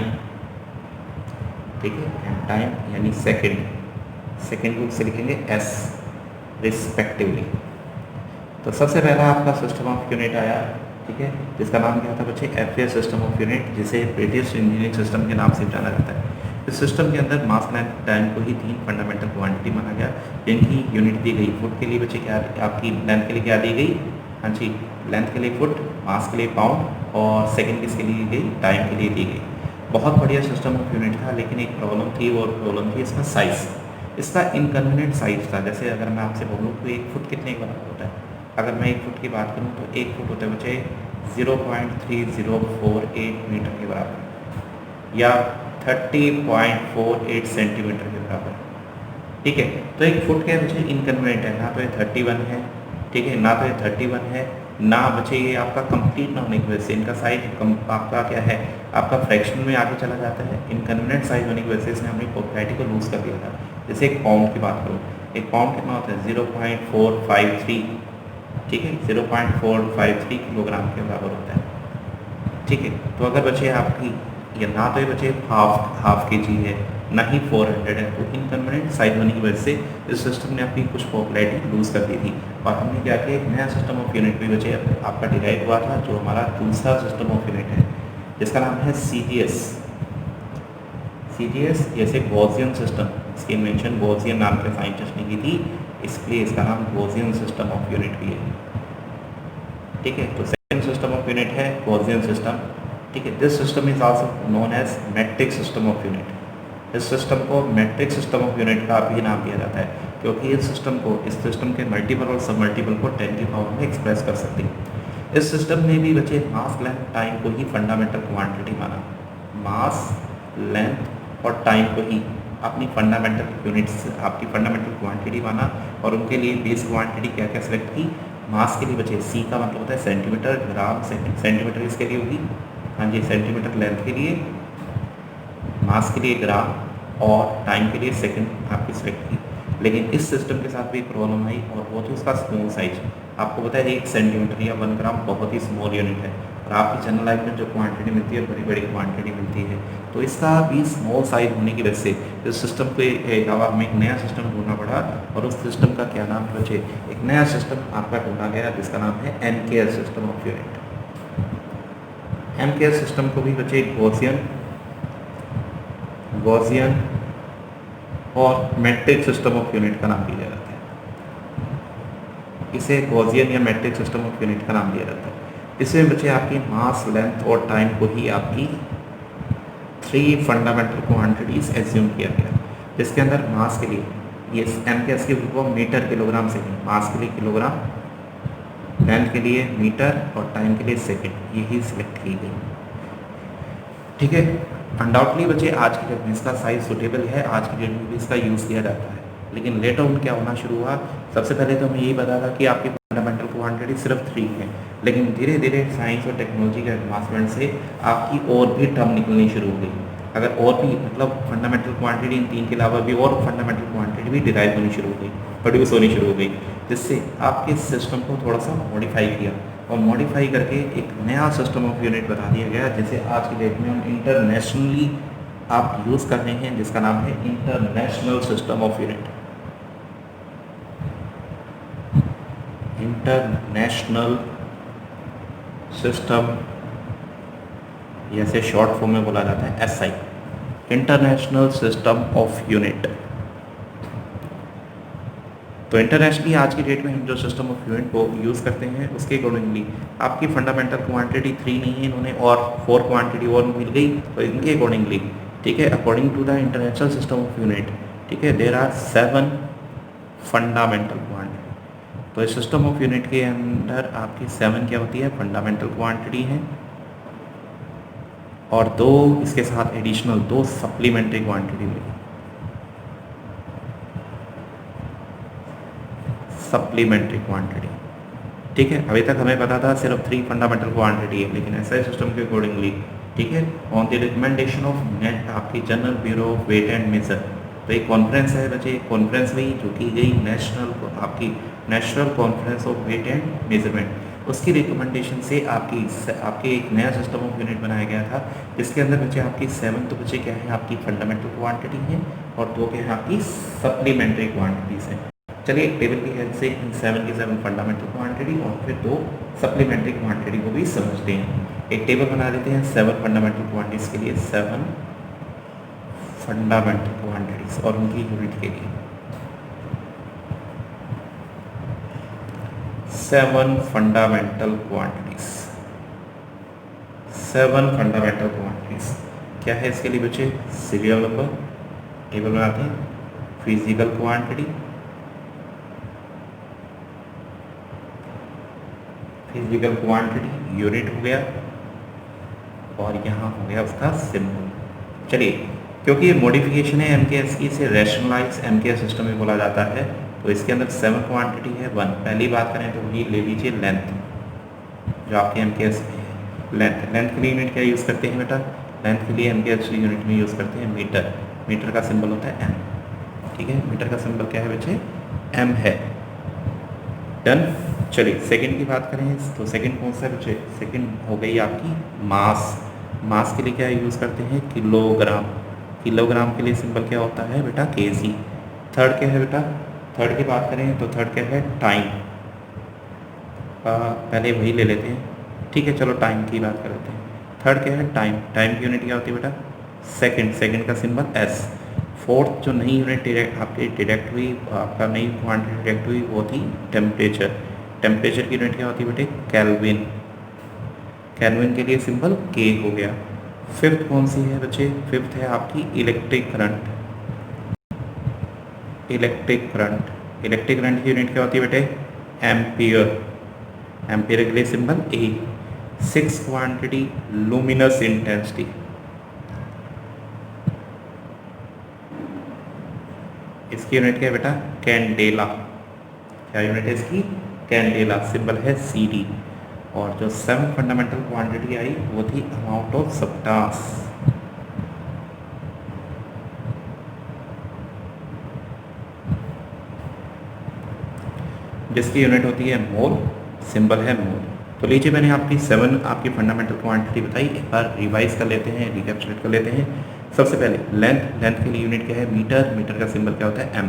ठीक है, एंड टाइम यानी सेकेंड को से लिखेंगे S रिस्पेक्टिवली। तो सबसे पहला आपका सिस्टम ऑफ यूनिट आया ठीक है, जिसका नाम क्या था बच्चे, FAS सिस्टम ऑफ यूनिट, जिसे ब्रिटिश इंजीनियरिंग सिस्टम के नाम से जाना जाता है। इस सिस्टम के अंदर मास लेंथ टाइम को ही 3 फंडामेंटल क्वांटिटी माना गया, जिनकी यूनिट दी गई। फुट के लिए बच्चे क्या, आपकी लेंथ के लिए क्या दी गई, हाँ जी, लेंथ के लिए फुट, मास के लिए पाउंड और सेकेंड किसके लिए दी गई, टाइम के लिए दी गई। बहुत बढ़िया सिस्टम ऑफ यूनिट था, लेकिन एक प्रॉब्लम थी, और प्रॉब्लम थी इसका साइज़, इसका इनकन्वीनियंट साइज़ था। जैसे अगर मैं आपसे बोलूँ तो 1 फुट कितने का बराबर होता है, अगर मैं 1 फुट की बात करूँ तो 1 फुट होता है बच्चे 0.3048 मीटर के बराबर, या 30.48 सेंटीमीटर के बराबर। ठीक है, तो 1 फुट क्या बच्चे इनकन्वीनियंट है, ना तो ये 31 है, ठीक है, ना तो ये 31 है, ना बच्चे ये आपका कंप्लीट ना होने की वजह से इनका साइज आपका क्या है, आपका फ्रैक्शन में आगे चला जाता है। इनकन्वीनियंट साइज होने की वजह से इसने अपनी पॉपुलैरिटी को लूज़ कर दिया था। जैसे एक पाउंड की बात करूँ, एक पाउंड कितना होता है 0.453, ठीक है, 0.453 किलोग्राम के बराबर होता है। ठीक है, तो अगर बच्चे आपकी ये ना तो ये बच्चे हाफ के जी है, ना ही 400 है, तो इनकन्वीनियंट साइज होने की वजह से इस सिस्टम ने अपनी कुछ पॉपुलैरिटी लूज़ कर दी थी। और हमने क्या किया, एक नया सिस्टम ऑफ यूनिट भी बच्चे आपका डिराइव हुआ था, जो हमारा दूसरा सिस्टम ऑफ यूनिट है, जिसका नाम है CGS। जैसे गॉसियन सिस्टम, इसकी इन्वेंशन गॉसियन नाम के साइंटिस्ट ने की थी, इसलिए इसका नाम गॉसियन सिस्टम ऑफ यूनिट भी है। ठीक है, तो सेकेंड सिस्टम ऑफ यूनिट है गॉसियन सिस्टम। ठीक है, this system is also known as metric system of unit. इस सिस्टम को मैट्रिक सिस्टम ऑफ यूनिट का भी नाम दिया जाता है, क्योंकि इस सिस्टम के मल्टीपल और सब मल्टीपल को 10 की पावर में एक्सप्रेस कर सकते हैं। इस सिस्टम ने भी बच्चे मास लेंथ टाइम को ही फंडामेंटल क्वांटिटी माना, मास लेंथ और टाइम को ही अपनी फंडामेंटल यूनिट्स, आपकी फंडामेंटल क्वांटिटी माना, और उनके लिए बेस क्वांटिटी क्या क्या सेलेक्ट की। मास के लिए बचे C का मतलब होता है सेंटीमीटर, ग्राम सेकेंड, सेंटीमीटर इसके लिए होगी, हाँ जी, सेंटीमीटर लेंथ के लिए, मास के लिए ग्राम, और टाइम के लिए सेकंड आपकी सेलेक्ट की। लेकिन इस सिस्टम के साथ भी एक प्रॉब्लम आई, और वो थी उसका स्मॉल साइज। आपको पता है 1 सेंटीमीटर या 1 ग्राम बहुत ही स्मॉल यूनिट है, और आपकी जनरल लाइफ में जो क्वांटिटी मिलती है बड़ी बड़ी क्वांटिटी मिलती है, तो इसका भी स्मॉल साइज होने की वजह से इस सिस्टम के अलावा हमें एक नया सिस्टम ढूंढना पड़ा। और उस सिस्टम का क्या नाम बचे, एक नया सिस्टम आपका ढूंढा गया, जिसका नाम है MKS system of unit. MKS system को भी बचे गॉसियन और मैट्रिक सिस्टम ऑफ यूनिट का नाम दिया जाता है। इसे गॉसियन या मैट्रिक सिस्टम ऑफ यूनिट का नाम दिया जाता है। इसमें बच्चे आपकी मास लेंथ और टाइम को ही आपकी 3 फंडामेंटल क्वांटिटीज एज्यूम किया गया, जिसके अंदर मास के लिए ये MKS की वो मीटर किलोग्राम सेकेंड, मास के लिए किलोग्राम, लेंथ के लिए मीटर और टाइम के लिए सेकेंड, यही सिलेक्ट की गई। ठीक है, अनडाउटली बच्चे आज की डेट में इसका साइज सुटेबल है, आज की डेट में भी इसका यूज़ किया जाता है। लेकिन लेटर ऑन क्या होना शुरू हुआ, सबसे पहले तो हमें यही पता था कि आपकी फंडामेंटल क्वांटिटी सिर्फ 3 है, लेकिन धीरे धीरे साइंस और टेक्नोलॉजी के एडवांसमेंट से आपकी और भी टर्म निकलनी शुरू हो गई। अगर और भी मतलब फंडामेंटल क्वांटिटी इन 3 के अलावा भी और फंडामेंटल क्वांटिटी भी डिराइव होनी शुरू हो गई, प्रोड्यूस होनी शुरू हो गई, जिससे आपके सिस्टम को थोड़ा सा मॉडिफाई किया, और मॉडिफाई करके एक नया सिस्टम ऑफ यूनिट बता दिया गया, जिसे आज की डेट में हम इंटरनेशनली आप यूज़ कर रहे हैं, जिसका नाम है international system of unit. International system, जैसे शॉर्ट फॉर्म में बोला जाता है SI, international system of unit. तो इंटरनेशनली आज की डेट में हम जो सिस्टम ऑफ यूनिट को यूज़ करते हैं, उसके अकॉर्डिंगली आपकी फंडामेंटल क्वांटिटी 3 नहीं है, इन्होंने और 4 क्वांटिटी और मिल गई, तो इनके अकॉर्डिंगली, ठीक है, according to the international system of unit, ठीक है, देयर आर 7 फंडामेंटल क्वांटिटी। तो इस सिस्टम ऑफ यूनिट के अंदर आपकी 7 क्या होती है, फंडामेंटल क्वांटिटी है, और 2 इसके साथ एडिशनल 2 सप्लीमेंट्री क्वांटिटी मिली, सप्लीमेंट्री क्वांटिटी। ठीक है, अभी तक हमें पता था सिर्फ 3 फंडामेंटल क्वांटिटी है, लेकिन SI सिस्टम के अकॉर्डिंगली, ठीक है, on the recommendation of net आपकी general bureau of weight and measure, तो एक कॉन्फ्रेंस है बच्चे, एक कॉन्फ्रेंस हुई जो की गई national conference of weight and measurement, उसकी रिकमेंडेशन से आपके एक नया सिस्टम ऑफ यूनिट बनाया गया था, जिसके अंदर बच्चे आपकी 7 तो बच्चे क्या है, आपकी फंडामेंटल क्वांटिटी है, और 2 क्या है आपकी सप्लीमेंट्री क्वांटिटीज है। चलिए एक टेबल की हेल्प से इन 7 की 7 फंडामेंटल क्वांटिटी और फिर 2 सप्लीमेंट्री क्वांटिटी को भी समझते हैं। एक टेबल बना लेते हैं 7 फंडामेंटल क्वांटिटीज के लिए, 7 फंडामेंटल क्वांटिटीज और उनकी यूनिट के लिए 7 फंडामेंटल क्वांटिटीज। 7 फंडामेंटल क्वांटिटीज क्या है इसके लिए बच्चे? सीरियल नंबर, टेबल बनाते हैं, physical quantity, physical quantity unit हो गया और यहाँ हो गया उसका सिंबल। चलिए क्योंकि ये मॉडिफिकेशन है MKS की, इसे रैशनलाइज MKS सिस्टम में बोला जाता है। तो इसके अंदर 7 क्वांटिटी है 1। पहली बात करें तो वही ले लीजिए लेंथ, जो आपके MKS में है लेंथ। लेंथ के लिए यूनिट क्या यूज़ करते हैं बेटा? लेंथ के लिए MKS यूनिट में यूज़ करते हैं मीटर। मीटर का सिंबल होता है M, ठीक है। मीटर का सिंबल क्या है बच्चे? M है। डन। चलिए सेकंड की बात करें तो सेकंड कौन सा है बच्चे? सेकंड हो गई आपकी मास। मास के लिए क्या यूज़ करते हैं? किलोग्राम। किलोग्राम के लिए सिंबल क्या होता है बेटा? kg। थर्ड क्या है बेटा? थर्ड की बात करें तो थर्ड क्या है? टाइम। पहले वही ले लेते हैं, ठीक है, चलो टाइम की बात कर लेते हैं। थर्ड क्या है? टाइम। टाइम की यूनिट क्या होती है बेटा? सेकंड। सेकंड का सिंबल S। फोर्थ जो नई यूनिट डायरेक्ट आपकी डिटेक्ट हुई, आपका नई क्वांटिटी डिटेक्ट हुई, वो थी टेम्परेचर। टेम्परेचर की यूनिट क्या होती है बेटे? केल्विन। केल्विन के लिए सिंबल K हो गया। फिफ्थ कौन सी है बच्चे? फिफ्थ है आपकी electric current. Electric current. Electric current की यूनिट क्या होती है बेटे? एम्पियर। एम्पियर के लिए symbol A। Six quantity luminous intensity. इसकी यूनिट क्या है बेटा? कैंडेला। क्या यूनिट है इसकी? कैंडेला। सिंबल है CD। और जो 7 फंडामेंटल क्वांटिटी आई वो थी अमाउंट ऑफ सब्सटेंस। जिसकी यूनिट होती है मोल, सिंबल है मोल। तो लीजिए मैंने आपकी 7 आपकी फंडामेंटल क्वांटिटी बताई, एक बार रिवाइज कर लेते हैं, रिकैप्चुलेट कर लेते हैं। सबसे पहले लेंथ। लेंथ के लिए यूनिट क्या है? मीटर। मीटर का सिंबल क्या होता है? M।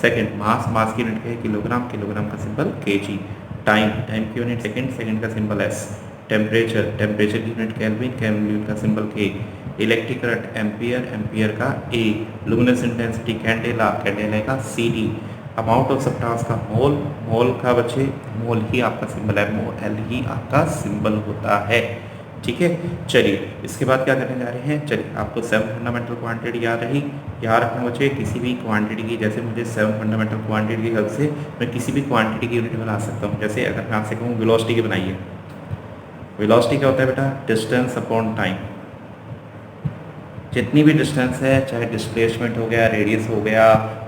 सेकंड मास। मास की यूनिट क्या है? किलोग्राम। किलोग्राम का सिंबल kg। टाइम। टाइम की यूनिट सेकंड। सेकंड का सिंबल S। टेम्परेचर। टेम्परेचर की यूनिट केल्विन। केल्विन का symbol K। Electric current ampere. Ampere का A। Luminous intensity candela. Candela का CD। अमाउंट ऑफ सब्सटेंस का मोल। मोल का बच्चे मोल ही आपका सिंबल है, MOL ही आपका सिंबल होता है, ठीक है। चलिए इसके बाद क्या करने जा रहे हैं? चलिए आपको 7 फंडामेंटल क्वांटिटी याद रही। याद रखना बच्चे किसी भी क्वांटिटी की, जैसे मुझे 7 फंडामेंटल क्वांटिटी की हेल्प से मैं किसी भी क्वांटिटी की यूनिट बना सकता हूँ। जैसे अगर मैं आपसे कहूँ वेलोसिटी की बनाइए, वेलोसिटी क्या होता है बेटा? Distance upon time. जितनी भी डिस्टेंस है, चाहे डिस्प्लेसमेंट हो गया, रेडियस हो गया,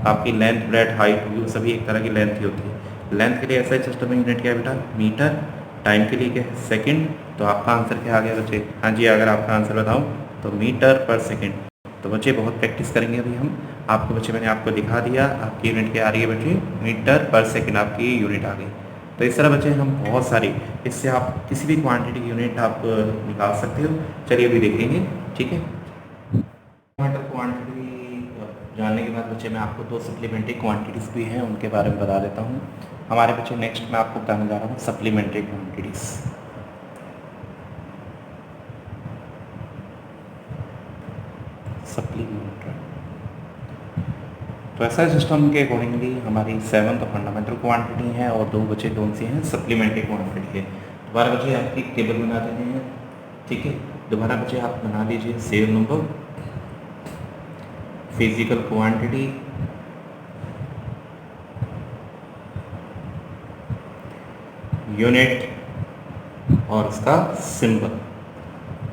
आपकी लेंथ, ब्रेथ, हाइट होगी, वो सभी एक तरह की लेंथ ही होती है। लेंथ के लिए ऐसा सिस्टम में यूनिट क्या है बेटा? मीटर। टाइम के लिए क्या है? सेकंड। तो आपका आंसर क्या आ गया बच्चे? हाँ जी, अगर आपका आंसर बताऊँ तो मीटर पर सेकंड। तो बच्चे बहुत प्रैक्टिस करेंगे अभी हम। आपको बच्चे मैंने आपको दिखा दिया, आपकी यूनिट क्या आ रही है बच्चे? मीटर पर सेकंड आपकी यूनिट आ गई। तो इस तरह बच्चे हम बहुत सारी, इससे आप किसी भी क्वांटिटी की यूनिट आप निकाल सकते हो। चलिए अभी देखेंगे, ठीक है। क्वांटिटी जानने के बाद बच्चे मैं आपको 2 सप्लीमेंट्री क्वांटिटीज़ भी हैं उनके बारे में बता देता हूँ। हमारे बच्चे नेक्स्ट मैं आपको बताने जा रहा हूँ सप्लीमेंट्री क्वांटिटीज़। सप्लीमेंट्री तो ऐसा सिस्टम के अकॉर्डिंगली हमारी 7 तो फंडामेंटल क्वांटिटी है और 2 बच्चे कौन सी हैं? सप्लीमेंट्री क्वांटिटी है। दोबारा बच्चे आपकी टेबल बना देते हैं, ठीक है। दोबारा बच्चे आप बना लीजिए cell number, physical quantity, unit और उसका सिंबल।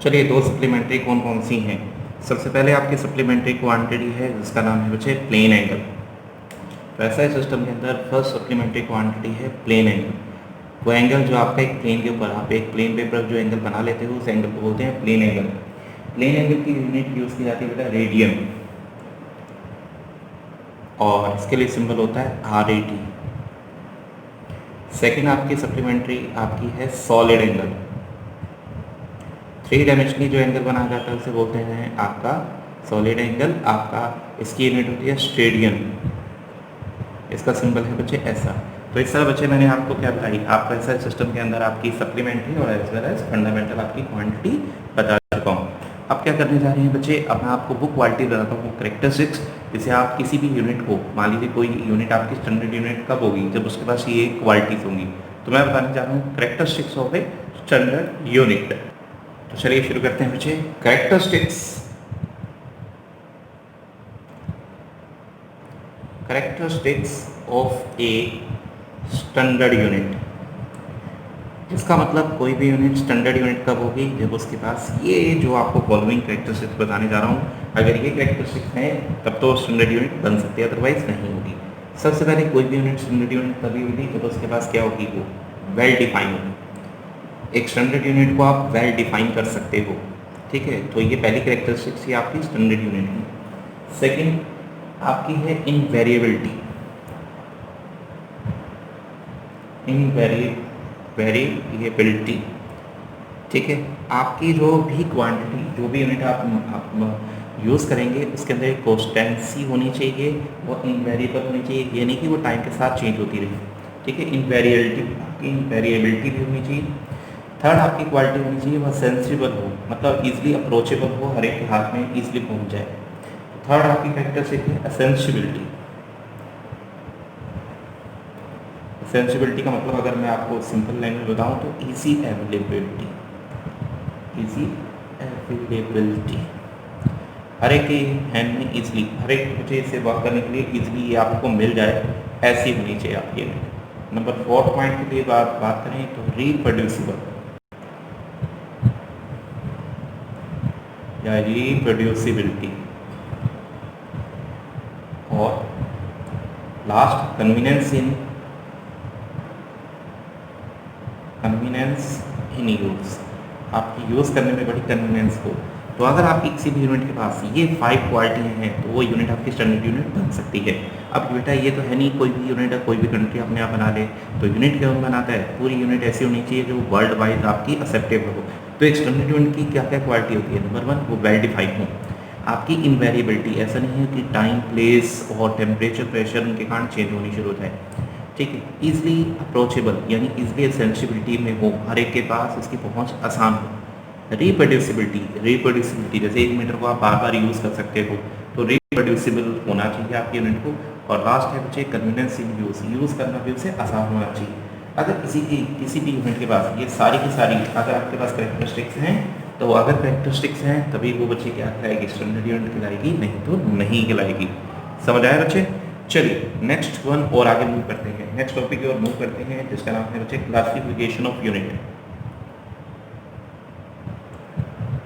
चलिए 2 सप्लीमेंट्री कौन कौन सी हैं? सबसे पहले आपकी सप्लीमेंट्री क्वांटिटी है जिसका नाम है बच्चे प्लेन एंगल। तो ऐसा है सिस्टम के अंदर फर्स्ट सप्लीमेंट्री क्वांटिटी है प्लेन एंगल। वो एंगल जो आपका एक प्लेन के ऊपर, आप एक प्लेन पेपर जो एंगल बना लेते हो उस एंगल को बोलते हैं प्लेन एंगल। प्लेन एंगल की यूनिट यूज़ की जाती है बेटा रेडियन और इसके लिए सिंबल होता है RAD। सेकेंड आपकी सप्लीमेंट्री आपकी है सॉलिड एंगल। 3 डायमेंशनली जो एंगल बनाया जाता है उसे बोलते हैं आपका सॉलिड एंगल। आपका इसकी यूनिट होती है स्टेडियन। इसका सिंबल है बच्चे ऐसा। तो इस तरह बच्चे मैंने आपको क्या बताई, आपका ऐसा सिस्टम के अंदर आपकी सप्लीमेंट्री और एज वेल एज फंडामेंटल आपकी क्वांटिटी बता चुका हूँ। अब क्या करने जा रहे हैं बच्चे, अब मैं आपको वो क्वालिटी बताता हूँ, कैरेक्टरिस्टिक्स, जैसे आप किसी भी यूनिट को, मान लीजिए कोई यूनिट आपकी स्टैंडर्ड यूनिट कब होगी, जब उसके पास ये क्वालिटीज़ होंगी। तो मैं बताने जा रहा हूँ characteristics of a standard unit. तो चलिए शुरू करते हैं बच्चे। Characteristics of a standard unit. इसका मतलब कोई भी यूनिट स्टैंडर्ड यूनिट कब होगी, जब उसके पास ये जो आपको फॉलोइंग कैरेक्टरिस्टिक्स बताने जा रहा हूँ, अगर ये कैरेक्टरिस्टिक्स हैं तब तो स्टैंडर्ड यूनिट बन सकती है, अदरवाइज नहीं होगी। सबसे पहले कोई भी यूनिट स्टैंडर्ड यूनिट तभी होगी जब उसके पास क्या होगी, वो वेल डिफाइन होगी। एक स्टैंडर्ड यूनिट को आप वेल डिफाइन कर सकते हो, ठीक है। तो ये पहली कैरेक्टरिस्टिक्स ही आपकी स्टैंडर्ड यूनिट की। सेकेंड आपकी है इनवेरिएबिलिटी। वेरिएबिलिटी, ठीक है। आपकी जो भी क्वांटिटी, जो भी यूनिट आप यूज़ करेंगे उसके अंदर एक कॉन्स्टेंसी होनी चाहिए, वो इनवेरिएबल होनी चाहिए, ये नहीं कि वो टाइम के साथ चेंज होती रहे, ठीक है। इनवेरिएबिलिटी भी होनी चाहिए। थर्ड आपकी क्वालिटी होनी चाहिए वह सेंसिबल हो, मतलब ईजिली अप्रोचेबल हो, हर एक के हाथ में ईजिली पहुंच जाए। थर्ड आपकी कैरेक्टरिस्टिक है एसेंशिबिलिटी। सेंसिबिलिटी का मतलब अगर मैं आपको सिंपल लैंग्वेज बताऊं तो इजी अवेलेबिलिटी। हर एक के हैंड में इजली, हर एक बच्चे से वर्क करने के लिए इजली ये आपको मिल जाए, ऐसी होनी चाहिए आपकी यूनिट। नंबर 4 पॉइंट के लिए बात करें तो रिप्रोड्यूसिबल या रिप्रोड्यूसिबिलिटी। और लास्ट कन्वीनियंस इन यूज़, आपकी यूज़ करने में बड़ी कन्वीनियंस हो। तो अगर आपकी किसी भी यूनिट के पास ये 5 क्वालिटियाँ हैं तो वो यूनिट आपकी स्टैंडर्ड यूनिट बन सकती है। अब बेटा ये तो है नहीं कोई भी यूनिट है, कोई भी कंट्री अपने आप बना ले, तो यूनिट क्यों बनाता है, पूरी यूनिट ऐसी होनी चाहिए जो वर्ल्ड वाइड आपकी एक्सेप्टेबल हो। तो एक स्टैंडर्ड यूनिट की क्या क्या क्वालिटी होती है, नंबर 1 वो वेल डिफाइंड हो। आपकी इनवेरिएबिलिटी, ऐसा नहीं है कि टाइम, प्लेस और टेम्परेचर, प्रेशर उनके कारण चेंज होनी शुरू हो जाए, ठीक है। ईजिली अप्रोचेबल यानी ईजिली एसेंशिबिलिटी में हो, हर एक के पास उसकी पहुंच आसान हो। रिप्रोड्यूसिबिलिटी जैसे एक मीटर को आप बार बार यूज़ कर सकते हो, तो रिप्रोड्यूसिबल होना चाहिए आपकी यूनिट को। और लास्ट है बच्चे कन्वीनियंस इन यूज़ करना भी उसे आसान होना चाहिए। अगर किसी भी यूनिट के पास ये सारी की सारी अगर आपके पास कैरेक्टरिस्टिक्स हैं, तो अगर कैरेक्टरिस्टिक्स हैं तभी वो बच्चे क्या कहलाएगी, स्टैंडर्ड यूनिट कहलाएगी, नहीं तो नहीं कहलाएगी। समझ आया बच्चे? चलिए नेक्स्ट वन और आगे मूव करते हैं, नेक्स्ट टॉपिक की ओर मूव करते हैं, जिसका नाम है बच्चे classification of unit.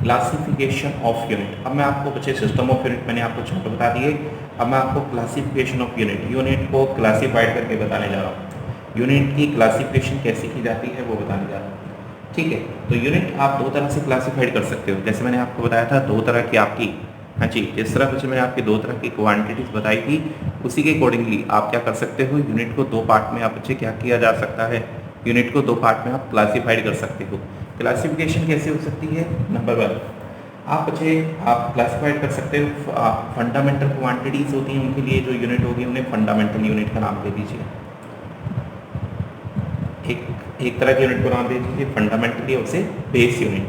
Classification of unit. अब मैं आपको बच्चे सिस्टम ऑफ यूनिट मैंने आपको छोटे बता दिए, अब मैं आपको क्लासिफिकेशन ऑफ यूनिट को क्लासीफाइड करके बताने जा रहा हूँ। यूनिट की क्लासिफिकेशन कैसे की जाती है वो बताने जा रहा हूँ, ठीक है। तो यूनिट आप 2 तरह से क्लासीफाइड कर सकते हो, जैसे मैंने आपको बताया था 2 तरह की आपकी, हाँ जी, जिस तरह बच्चे मैंने आपकी 2 तरह की क्वांटिटीज बताई थी, उसी के अकॉर्डिंगली आप क्या कर सकते हो, यूनिट को 2 पार्ट में आप बच्चे क्या किया जा सकता है, यूनिट को 2 पार्ट में आप क्लासीफाइड कर सकते हो। क्लासिफिकेशन कैसे हो सकती है, नंबर 1 आप बच्चे आप क्लासीफाइड कर सकते हो, फंडामेंटल क्वांटिटीज़ होती हैं उनके लिए जो यूनिट होगी उन्हें फंडामेंटल यूनिट का नाम दे दीजिए। एक तरह की यूनिट को नाम दे दीजिए फंडामेंटली, उसे बेस यूनिट।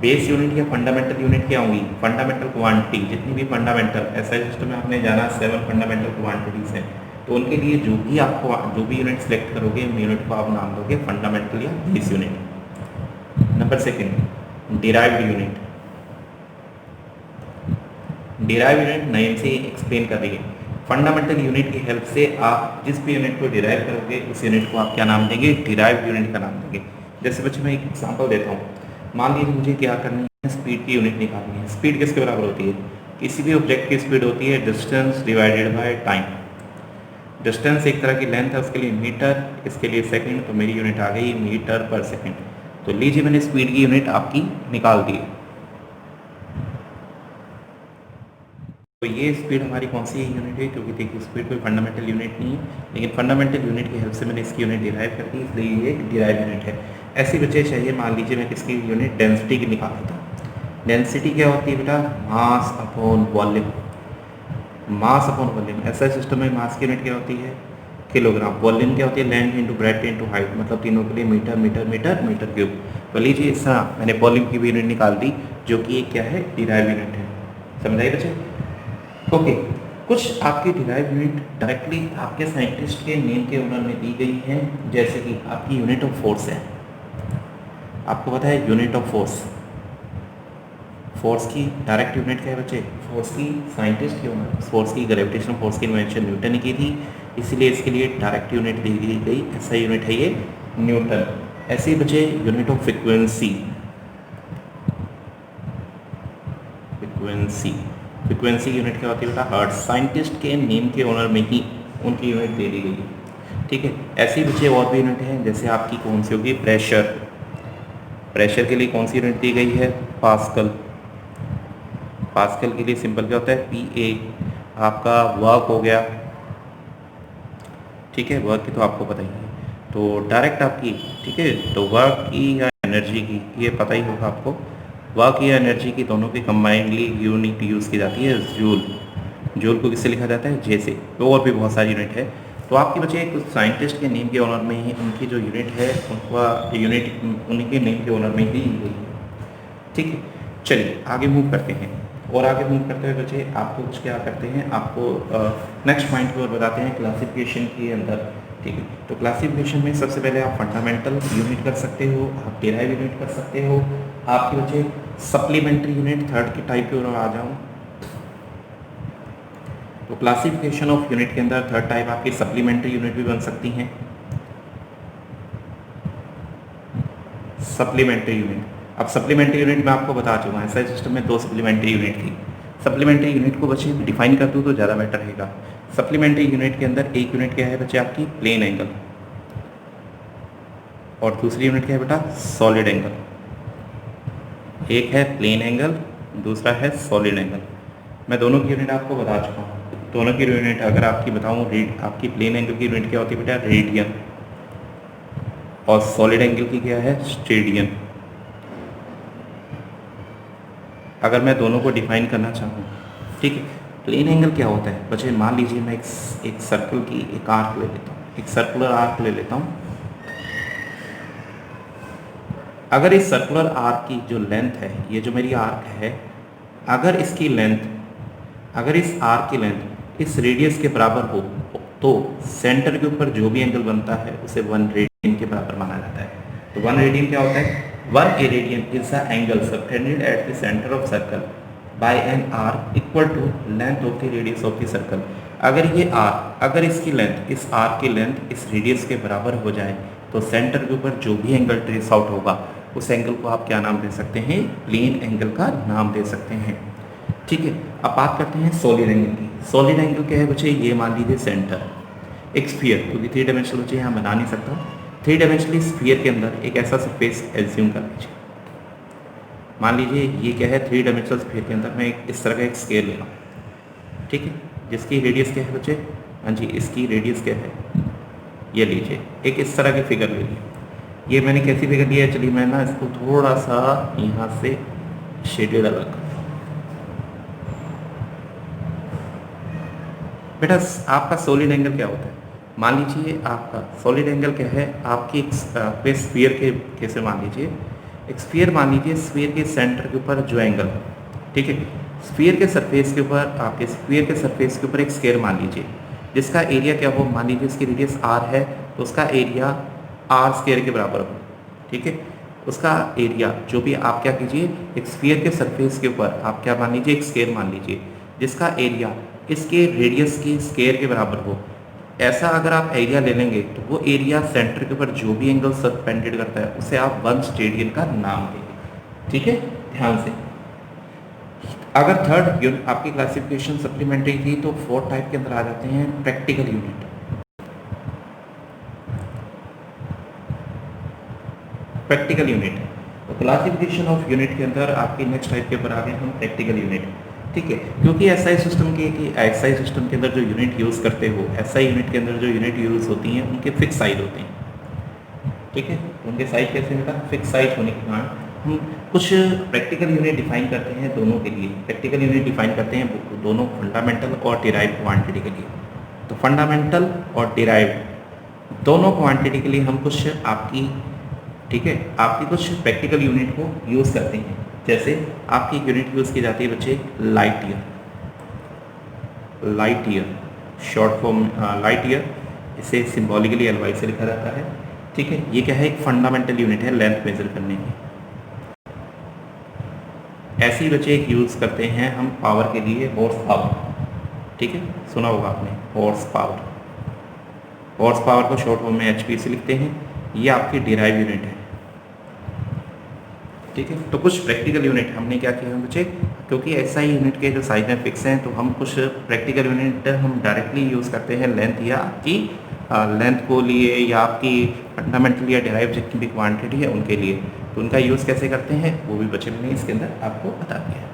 बेस यूनिट या फंडामेंटल यूनिट क्या होंगी, फंडामेंटल क्वांटिटी, जितनी भी फंडामेंटल एसआई सिस्टम में आपने जाना 7 फंडामेंटल क्वांटिटीज़ हैं, तो उनके लिए जो भी यूनिट सेलेक्ट करोगे उन यूनिट को आप नाम दोगे फंडामेंटल या base unit. Number 2 derived unit. Derive unit name से एक्सप्लेन कर रही है, फंडामेंटल यूनिट की हेल्प से आप जिस भी यूनिट को डिराइव करोगे उस यूनिट को आप क्या नाम देंगे, डिराइव यूनिट का नाम देंगे। जैसे बच्चे मैं एक एग्जांपल देता हूँ, मान लीजिए मुझे क्या करनी है, स्पीड की यूनिट निकालनी है। स्पीड किसके बराबर होती है, किसी भी ऑब्जेक्ट की स्पीड होती है distance divided by time. Distance एक तरह की लेंथ है, उसके लिए मीटर, इसके लिए सेकंड, तो मेरी यूनिट आ गई मीटर पर सेकंड। तो लीजिए मैंने स्पीड की यूनिट आपकी निकाल दी है। तो ये स्पीड हमारी कौन सी यूनिट है, क्योंकि देखिए स्पीड कोई फंडामेंटल यूनिट नहीं है, लेकिन फंडामेंटल यूनिट की हेल्प से मैंने इसकी यूनिट डिराइव कर दी, इसलिए ये एक डिराइव यूनिट है। ऐसी बच्चे चाहिए, मान लीजिए मैं किसकी यूनिट डेंसिटी की निकाल देता हूँ। डेंसिटी क्या होती है बेटा, mass upon volume. Mass upon volume, ऐसा सिस्टम में मास की यूनिट क्या होती है? किलोग्राम। वॉल्यूम क्या होती है? Length into breadth into height, मतलब तीनों के लिए metre metre metre metre cube. तो लीजिए इस तरह मैंने वॉल्यूम की भी यूनिट निकाल दी, जो कि क्या है? डिराइव यूनिट है। समझ आई बच्चे? ओके, कुछ आपकी डिराइव यूनिट डायरेक्टली आपके साइंटिस्ट के नेम के ओनर में दी गई हैं, जैसे कि आपकी यूनिट ऑफ फोर्स है। आपको पता है यूनिट ऑफ फोर्स, फोर्स की डायरेक्ट यूनिट क्या है बच्चे? फोर्स की साइंटिस्ट के ओनर, फोर्स की ग्रेविटेशनल फोर्स की इन्वेंशन न्यूटन ने की थी, इसीलिए इसके लिए डायरेक्ट यूनिट दी गई। ऐसा यूनिट है ये न्यूटन। ऐसे ही बच्चे unit of frequency, frequency frequency unit क्या होती है बेटा? हर्ट्ज। साइंटिस्ट के नेम के ओनर में ही उनकी यूनिट दे दी गई है। ठीक है, ऐसे ही बच्चे और भी यूनिट हैं, जैसे आपकी कौन सी होगी? प्रेशर। प्रेशर के लिए कौन सी यूनिट दी गई है? पास्कल। पास्कल के लिए सिंपल क्या होता है? P A. आपका वर्क हो गया, ठीक है, वर्क की तो आपको पता ही है। तो डायरेक्ट आपकी, ठीक है, तो वर्क की या एनर्जी की, ये पता ही होगा आपको। वर्क या एनर्जी की दोनों की कंबाइनली यूनिट यूज़ की जाती है जूल। जूल को किससे लिखा जाता है? जे से। तो और भी बहुत सारी यूनिट है। तो आपकी बच्चे कुछ साइंटिस्ट के नेम के ऑनर में ही उनकी जो यूनिट है, उनका यूनिट उनके नेम के ऑनर में ही दी गई है। ठीक है, चलिए आगे मूव करते हैं। और आगे मूव करते हुए बच्चे आपको कुछ क्या करते हैं, आपको नेक्स्ट पॉइंट की ओर बताते हैं क्लासिफिकेशन के अंदर। ठीक है, तो क्लासिफिकेशन में सबसे पहले आप फंडामेंटल यूनिट कर सकते हो, आप डिराइव यूनिट कर सकते हो। आपके बच्चे सप्लीमेंट्री यूनिट थर्ड की टाइप की ओर आ जाऊँ, तो क्लासिफिकेशन ऑफ यूनिट के अंदर थर्ड टाइप आपकी सप्लीमेंट्री यूनिट भी बन सकती हैं। सप्लीमेंट्री यूनिट, अब सप्लीमेंट्री यूनिट मैं आपको बता चुका हूँ, ऐसा सिस्टम में दो सप्लीमेंट्री यूनिट थी। सप्लीमेंट्री यूनिट को बच्चे डिफाइन कर दूँ तो ज़्यादा बेटर रहेगा। सप्लीमेंट्री यूनिट के अंदर एक यूनिट क्या है बच्चे? आपकी प्लेन एंगल, और दूसरी यूनिट क्या है बेटा? Solid angle. एक है प्लेन एंगल, दूसरा है सॉलिड एंगल। मैं दोनों की यूनिट आपको बता चुका हूँ। दोनों की यूनिट अगर आपकी बताऊँ, आपकी प्लेन एंगल की यूनिट क्या होती है बेटा? रेडियन। और सॉलिड एंगल की क्या है? स्टेडियन। अगर मैं दोनों को डिफाइन करना चाहूँ, ठीक है, प्लेन एंगल क्या होता है बच्चे? मान लीजिए मैं एक सर्कल की एक आर्क ले लेता हूँ, एक सर्कुलर आर्क ले लेता हूँ। अगर इस सर्कुलर आर्क की जो लेंथ है, ये जो मेरी आर्क है, अगर इसकी लेंथ, अगर इस आर्क की लेंथ इस रेडियस के बराबर हो, तो सेंटर के ऊपर जो भी एंगल बनता है उसे 1 रेडियन के बराबर माना जाता है। तो 1 रेडियन क्या होता है? 1 radian is the angle subtended at the centre of circle by an arc equal to length of the radius of the circle. अगर ये आर्क, अगर इसकी लेंथ, इस आर्क की लेंथ इस रेडियस के बराबर हो जाए, तो सेंटर के ऊपर जो भी एंगल ट्रेस आउट होगा उस एंगल को आप क्या नाम दे सकते हैं? प्लेन एंगल का नाम दे सकते हैं। ठीक है, अब बात करते हैं सॉलिड एंगल की। सॉलिड एंगल क्या है बच्चे? ये मान लीजिए सेंटर, एक स्फीयर, क्योंकि 3 डायमेंशनल बच्चे यहाँ बना नहीं सकता, 3 डायमेंशनली स्फीयर के अंदर एक ऐसा सरफेस एज्यूम कर लीजिए। मान लीजिए ये क्या है? 3 डायमेंशनल स्फीयर के अंदर मैं इस तरह का एक स्केल ले रहा हूँ, ठीक है, जिसकी रेडियस क्या है बच्चे? हाँ जी, इसकी रेडियस क्या है? ये लीजिए, एक इस तरह की फिगर ले लीजिए। ये मैंने कैसी फिगर ली है? चलिए मैं ना इसको थोड़ा सा यहाँ से शेडेड अलग, बेटा आपका सॉलिड एंगल क्या होता है? मान लीजिए आपका सॉलिड एंगल क्या है? आपकी एक स्फीयर के कैसे मान लीजिए, एक स्फीयर मान लीजिए, स्फीयर के सेंटर के ऊपर जो एंगल, ठीक है, स्फीयर के सरफेस के ऊपर, आपके स्फीयर के सरफेस के ऊपर एक स्केयर मान लीजिए, जिसका एरिया क्या हो? मान लीजिए इसकी रेडियस r है, तो उसका एरिया r स्क्वायर के बराबर हो, ठीक है। उसका एरिया जो भी आप क्या कीजिए, एक स्फीयर के सरफेस के ऊपर आप क्या मान लीजिए? एक स्केयर मान लीजिए, जिसका एरिया इसके रेडियस के स्केयर के बराबर हो। ऐसा अगर आप एरिया ले लेंगे तो वो एरिया सेंटर के ऊपर जो भी एंगल सस्पेंडेड करता है उसे आप 1 स्टेडियन का नाम देंगे। ठीक है, ध्यान से। अगर थर्ड आपकी क्लासिफिकेशन सप्लीमेंट्री थी, तो 4th टाइप के अंदर आ जाते हैं प्रैक्टिकल यूनिट। प्रैक्टिकल यूनिट, तो क्लासिफिकेशन ऑफ यूनिट के अंदर आपकी नेक्स्ट टाइप के ऊपर आ गए हम प्रैक्टिकल यूनिट। ठीक है, क्योंकि एसआई सिस्टम के कि एसआई सिस्टम के अंदर जो यूनिट यूज़ करते हो, एसआई यूनिट के अंदर जो यूनिट यूज़ होती हैं उनके फिक्स साइज होते हैं। ठीक है, उनके साइज कैसे बेटा? फिक्स साइज होने के कारण हम कुछ प्रैक्टिकल यूनिट डिफाइन करते हैं दोनों के लिए। प्रैक्टिकल यूनिट डिफाइन करते हैं दोनों फंडामेंटल और डिराइव क्वांटिटी के लिए। तो फंडामेंटल और डिराइव दोनों क्वांटिटी के लिए हम कुछ आपकी, ठीक है, आपकी कुछ प्रैक्टिकल यूनिट को यूज़ करते हैं। जैसे आपकी यूनिट यूज़ की जाती है बच्चे light year. Light year short form light year, इसे सिंबॉलिकली LY से लिखा जाता है। ठीक है, ये क्या है, एक फंडामेंटल यूनिट है लेंथ मेजर करने की। ऐसे ही बच्चे एक यूज़ करते हैं हम पावर के लिए, हॉर्स पावर। ठीक है, सुना होगा आपने हॉर्स पावर। हॉर्स पावर को शॉर्ट फॉर्म में HP से लिखते हैं। ये आपकी डिराइव यूनिट है। ठीक है, तो कुछ प्रैक्टिकल यूनिट हमने क्या किया बच्चे, क्योंकि ऐसा ही यूनिट के जो साइज में फिक्स हैं, तो हम कुछ प्रैक्टिकल यूनिट हम डायरेक्टली यूज़ करते हैं लेंथ या आपकी लेंथ को लिए, या आपकी फंडामेंटल या डिराइव जितनी भी क्वांटिटी है उनके लिए। तो उनका यूज़ कैसे करते हैं वो भी बच्चे मैंने इसके अंदर आपको बता दिया है।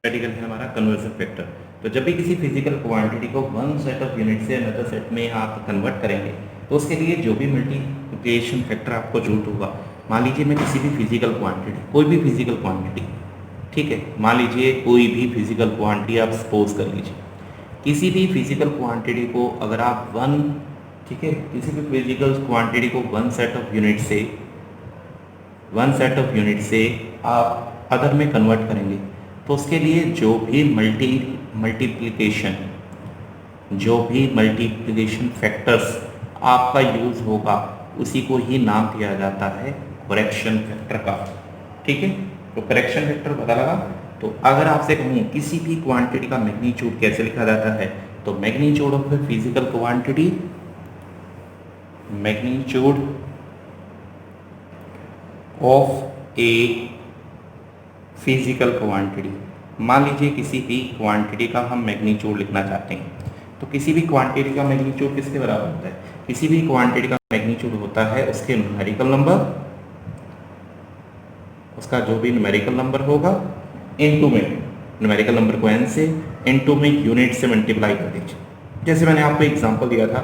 प्रैक्टिकल है हमारा कन्वर्जन फैक्टर। तो जब भी किसी फिजिकल क्वांटिटी को वन सेट ऑफ यूनिट से अनदर सेट में आप कन्वर्ट करेंगे, तो उसके लिए जो भी मल्टीप्लिकेशन फैक्टर आपको जरूरत होगा, मान लीजिए मैं किसी भी फिजिकल क्वांटिटी, कोई भी फिजिकल क्वांटिटी, ठीक है, मान लीजिए कोई भी फिजिकल क्वांटिटी आप सपोज कर लीजिए, किसी भी फिजिकल क्वांटिटी को अगर आप ठीक है, किसी भी फिजिकल क्वांटिटी को वन सेट ऑफ यूनिट से आप अदर में कन्वर्ट करेंगे, तो उसके लिए जो भी मल्टीप्लिकेशन फैक्टर्स आपका यूज़ होगा, उसी को ही नाम दिया जाता है करेक्शन फैक्टर का। ठीक है, तो करेक्शन फैक्टर पता लगा। तो अगर आपसे कहूँ किसी भी क्वांटिटी का मैग्नीट्यूड कैसे लिखा जाता है, तो magnitude of a physical quantity, magnitude of a physical quantity. मान लीजिए किसी भी क्वांटिटी का हम मैग्नीट्यूड लिखना चाहते हैं, तो किसी भी क्वांटिटी का मैग्नीट्यूड किसके बराबर होता है, किसी भी क्वांटिटी का मैग्नीट्यूड होता है उसके न्यूमेरिकल नंबर, उसका जो भी न्यूमेरिकल नंबर होगा इनटू में, न्यूमेरिकल नंबर को n से इनटू में यूनिट से मल्टीप्लाई कर दीजिए। जैसे मैंने आपको एग्जांपल दिया था,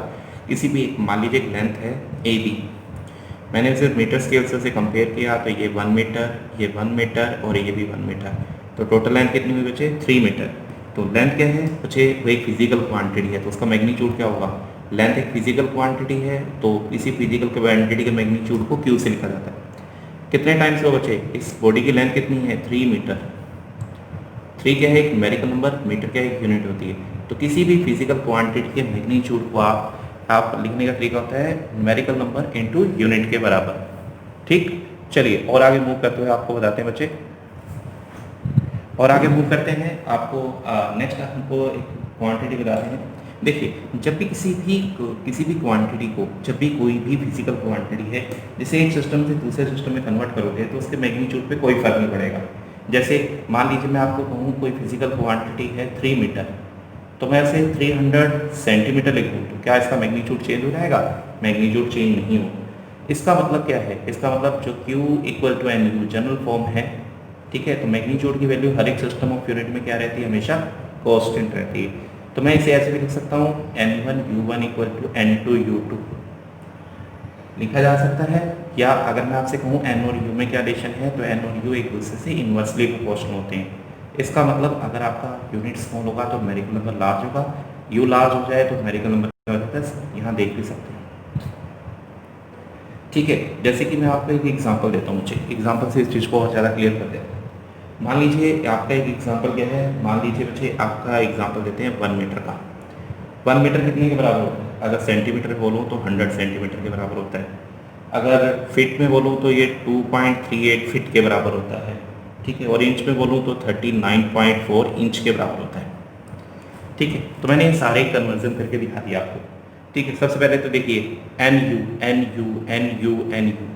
किसी भी मान लीजिए एक लेंथ है AB, मैंने उसे मीटर स्केल से उसे कंपेयर किया, तो ये 1 मीटर, ये 1 मीटर और ये भी 1 मीटर, तो टोटल लेंथ कितनी हुई बच्चे 3 मीटर। तो लेंथ क्या है बच्चे, वो एक फिजिकल क्वांटिटी है, तो उसका मैग्नीट्यूड क्या होगा, लेंथ एक फिजिकल क्वांटिटी है, तो इसी फिजिकल क्वांटिटी के मैग्नीट्यूड को Q से लिखा जाता है। कितने टाइम्स हो बच्चे, इस बॉडी की लेंथ कितनी है 3 मीटर। 3 क्या है एक न्यूमेरिकल नंबर, मीटर क्या एक यूनिट होती है। तो किसी भी फिजिकल क्वांटिटी के मैग्नीट्यूड को आप लिखने का तरीका होता है न्यूमेरिकल नंबर इनटू यूनिट के बराबर। ठीक, चलिए और आगे मूव करते हुए आपको बताते हैं बच्चे, और आगे मूव करते हैं आपको नेक्स्ट हमको एक क्वांटिटी बताते हैं। देखिए, जब भी किसी भी क्वांटिटी को, जब भी कोई भी फिजिकल क्वांटिटी है, जैसे एक सिस्टम से दूसरे सिस्टम में कन्वर्ट करोगे, तो उसके मैग्नीट्यूड पे कोई फर्क नहीं पड़ेगा। जैसे मान लीजिए मैं आपको कहूँ कोई फिजिकल क्वांटिटी है 3 मीटर, तो मैं उसे 300 सेंटीमीटर लिख दूँ, तो क्या इसका मैग्नीट्यूड चेंज हो जाएगा, मैग्नीट्यूड चेंज नहीं हो। इसका मतलब क्या है, इसका मतलब जो Q = NU जनरल फॉर्म है, ठीक है, तो मैग्नीट्यूड की वैल्यू हर एक सिस्टम ऑफ यूनिट में क्या रहती है, हमेशा कांस्टेंट रहती है। तो मैं इसे ऐसे भी लिख सकता हूँ N1U1 = N2U2 लिखा जा सकता है। या अगर मैं आपसे कहूँ N और U में क्या रिलेशन है, तो N और U एक दूसरे से इन्वर्सली प्रोपोर्शनल होते हैं। इसका मतलब अगर आपका यूनिट स्मॉल होगा तो न्यूमेरिकल नंबर लार्ज होगा, U लार्ज हो जाए तो न्यूमेरिकल नंबर क्या हो जाता है, यहाँ देख भी सकते हैं। ठीक है, जैसे कि मैं आपको एक एग्जांपल देता हूँ, मुझे एग्जांपल से इस चीज़ को और ज़्यादा क्लियर कर देता हूँ। मान लीजिए आपका एक एग्जांपल क्या है, मान लीजिए बच्चे आपका एग्जांपल देते हैं 1 मीटर का। 1 मीटर कितने के बराबर होता है, अगर सेंटीमीटर बोलूँ तो 100 सेंटीमीटर के बराबर होता है, अगर फीट में बोलूँ तो ये 2.38 फीट के बराबर होता है। ठीक है, और इंच में बोलूँ तो 39.4 इंच के बराबर होता है। ठीक है, तो मैंने ये सारे कन्वर्जन करके दिखा दिया आपको। ठीक है, सबसे पहले तो देखिए NU